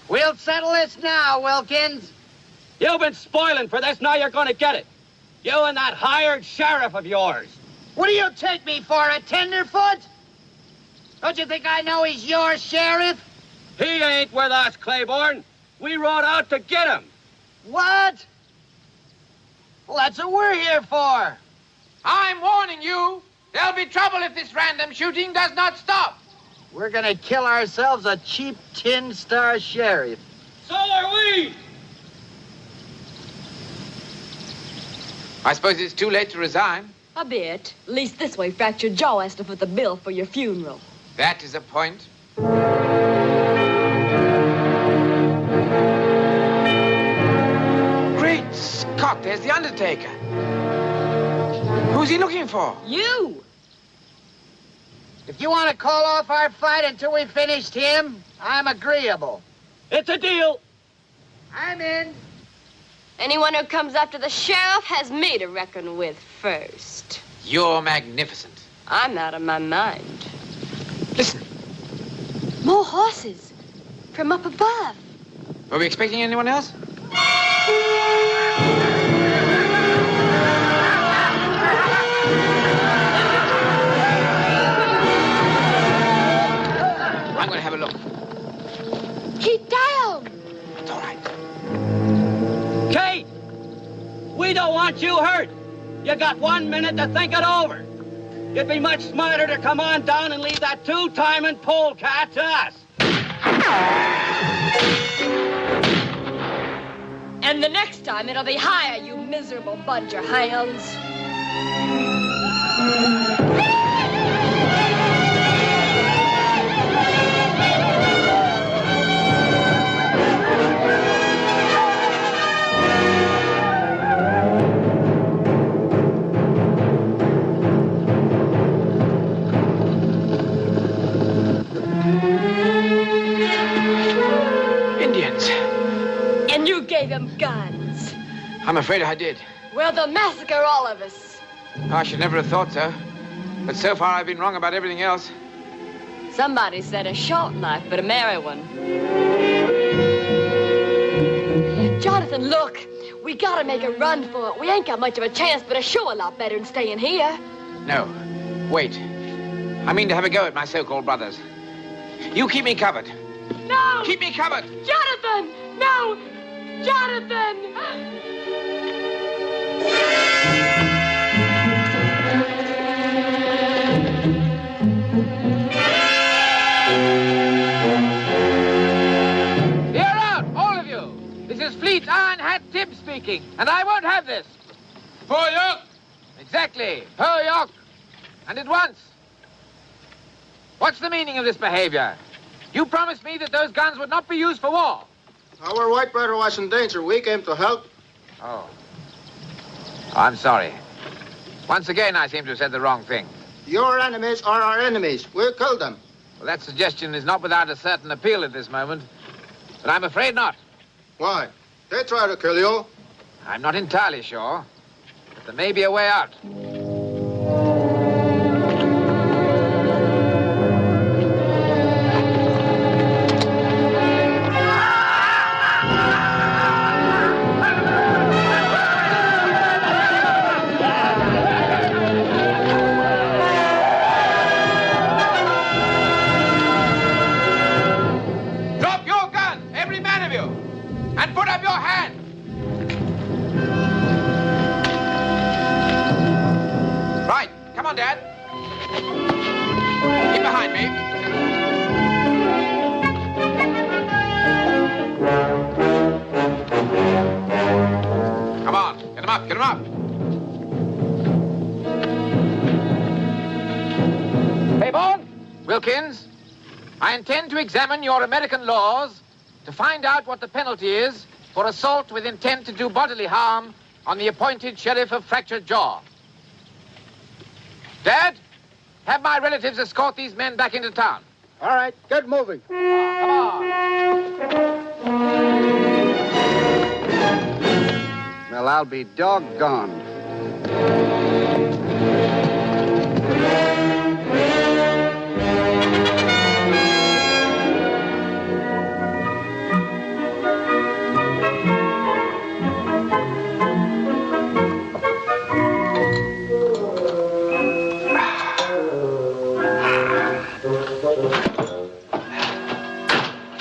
We'll settle this now, Wilkins. You've been spoiling for this, now you're going to get it. You and that hired sheriff of yours. What do you take me for, a tenderfoot? Don't you think I know he's your sheriff? He ain't with us, Claiborne. We rode out to get him. What? Well, that's what we're here for. I'm warning you. There'll be trouble if this random shooting does not stop. We're gonna kill ourselves a cheap tin-star sheriff. So are we. I suppose it's too late to resign. A bit. At least this way Fractured Jaw has to foot the bill for your funeral. That is a point. Great Scott, there's the Undertaker. Who's he looking for? You! If you want to call off our fight until we finished him, I'm agreeable. It's a deal. I'm in. Anyone who comes after the sheriff has me to reckon with first. You're magnificent. I'm out of my mind. Listen, More horses from up above. were we expecting anyone else? I'm going to have a look. Keep down! It's all right. Kate, we don't want you hurt. You got 1 minute to think it over. It'd be much smarter to come on down and leave that two-timing polecat to us. And the next time it'll be higher, you miserable bunch of hounds. Indians. And you gave him guns. I'm afraid I did. Well, they'll massacre all of us. I should never have thought so. But so far, I've been wrong about everything else. Somebody said a short life, but a merry one. Jonathan, look. We gotta make a run for it. We ain't got much of a chance, but it's sure a lot better than staying here. No. Wait. I mean to have a go at my so-called brothers. You keep me covered. No! Keep me covered! Jonathan! No! Jonathan! Hear out, all of you! This is Fleet Iron Hat Tibbs speaking, and I won't have this. For you! Exactly. Ho York. And at once. What's the meaning of this behavior? You promised me that those guns would not be used for war. Our white brother was in danger. We came to help. Oh. I'm sorry. Once again, I seem to have said the wrong thing. Your enemies are our enemies. We'll kill them. Well, that suggestion is not without a certain appeal at this moment. But I'm afraid not. Why? They try to kill you. I'm not entirely sure. But there may be a way out. Drop your gun, every man of you, and put up your hand. Right, come on, Dad. Keep behind me. Come on, get him up, get him up. Claiborne, Wilkins, I intend to examine your American laws to find out what the penalty is for assault with intent to do bodily harm on the appointed sheriff of Fractured Jaw. Dad, have my relatives escort these men back into town. All right, get moving. Come on. Well, I'll be doggone.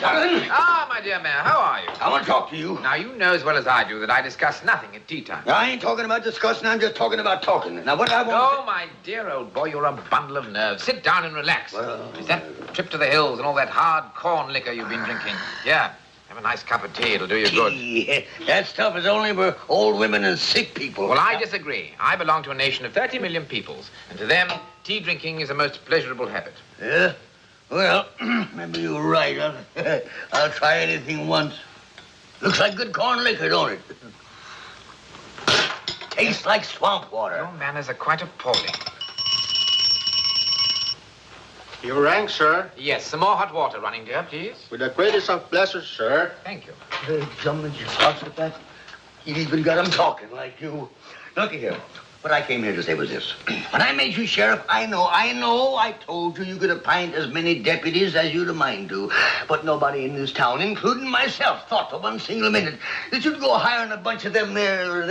Jonathan. Ah, my dear Mayor, how are you? I want to talk to you. Now, you know as well as I do that I discuss nothing at tea time. I ain't talking about discussing, I'm just talking about talking. Now, what I want Oh, my dear old boy, you're a bundle of nerves. Sit down and relax. Is that trip to the hills and all that hard corn liquor you've been drinking? Yeah. Have a nice cup of tea. It'll do you good. Yeah, that stuff is only for old women and sick people. Well, I disagree. I belong to a nation of 30 million peoples, and to them, tea drinking is a most pleasurable habit. Yeah? Well, maybe you're right. I'll try anything once. Looks like good corn liquor, don't it? Tastes like swamp water. Your manners are quite appalling. You rang, sir? Yes, some more hot water running, dear, please. With the greatest of pleasures, sir. Thank you. Someone just talks with that. He even got him talking like you. Look here. What I came here to say was this. When I made you sheriff, I know, I told you could appoint as many deputies as you'd a mind to. But nobody in this town, including myself, thought for one single minute that you'd go hiring a bunch of them there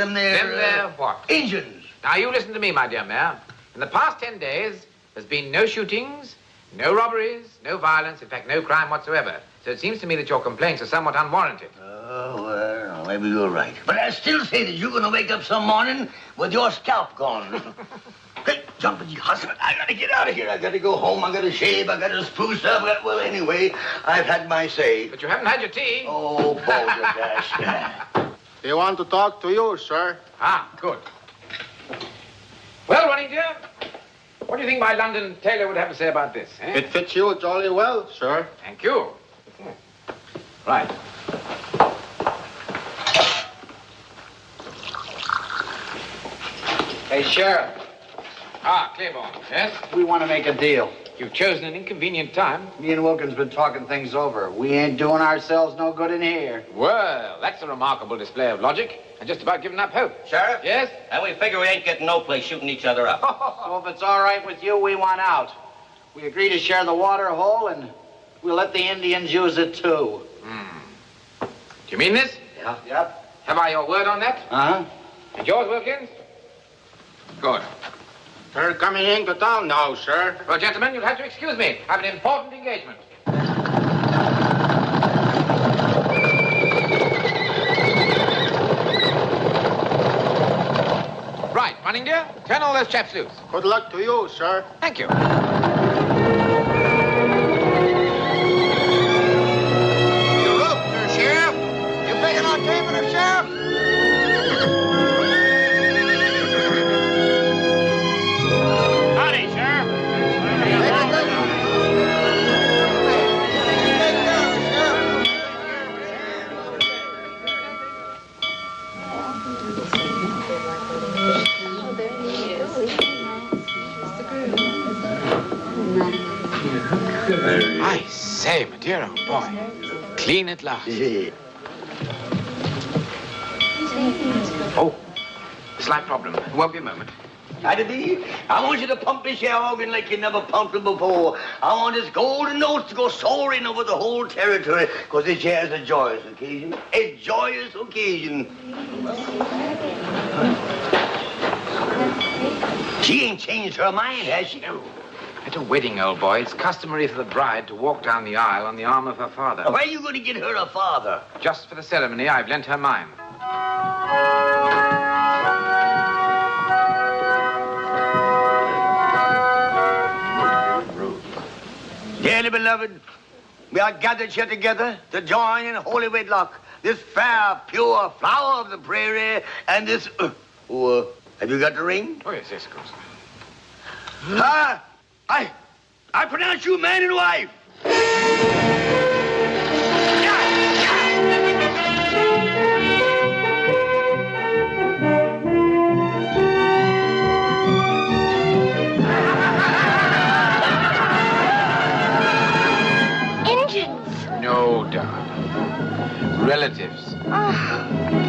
what? Injuns. Now, you listen to me, my dear Mayor. In the past 10 days, there's been no shootings, no robberies, no violence, in fact, no crime whatsoever. So it seems to me that your complaints are somewhat unwarranted. Oh, well, maybe you're right. But I still say that you're going to wake up some morning with your scalp gone. Hey, jumping, you husband, I got to get out of here. I got to go home. I got to shave. I got to spruce up. Well, anyway, I've had my say. But you haven't had your tea. Oh, balderdash. They want to talk to you, sir. Ah, good. Well, Ronnie, dear, what do you think my London tailor would have to say about this? Eh? It fits you jolly well, sir. Thank you. Right. Hey, Sheriff. Ah, Claiborne, yes? We want to make a deal. You've chosen an inconvenient time. Me and Wilkins been talking things over. We ain't doing ourselves no good in here. Well, that's a remarkable display of logic. And just about given up hope. Sheriff? Yes? And we figure we ain't getting no place shooting each other up. So if it's all right with you, we want out. We agree to share the water hole, and we'll let the Indians use it, too. Do you mean this? Yeah. Yep. Have I your word on that? Uh-huh. And yours, Wilkins? Good. They're coming into town now, sir. Well, gentlemen, you'll have to excuse me. I have an important engagement. Right, Running dear, turn all those chaps loose. Good luck to you, sir. Thank you. You look, Sheriff. You picking on taping, Sheriff? Howdy, Sheriff. I say, my dear old boy. Clean at last. Oh, slight problem. Won't be a moment. I want you to pump this here organ like you never pumped it before. I want this golden notes to go soaring over the whole territory, because this here is a joyous occasion. A joyous occasion. She ain't changed her mind, has she? No. At a wedding, old boy, it's customary for the bride to walk down the aisle on the arm of her father. Why are you going to get her a father? Just for the ceremony, I've lent her mine. Dearly beloved, we are gathered here together to join in holy wedlock, this fair, pure flower of the prairie, and this... have you got the ring? Oh, yes, of course. I pronounce you man and wife. Injuns. No, darling. Relatives. Oh.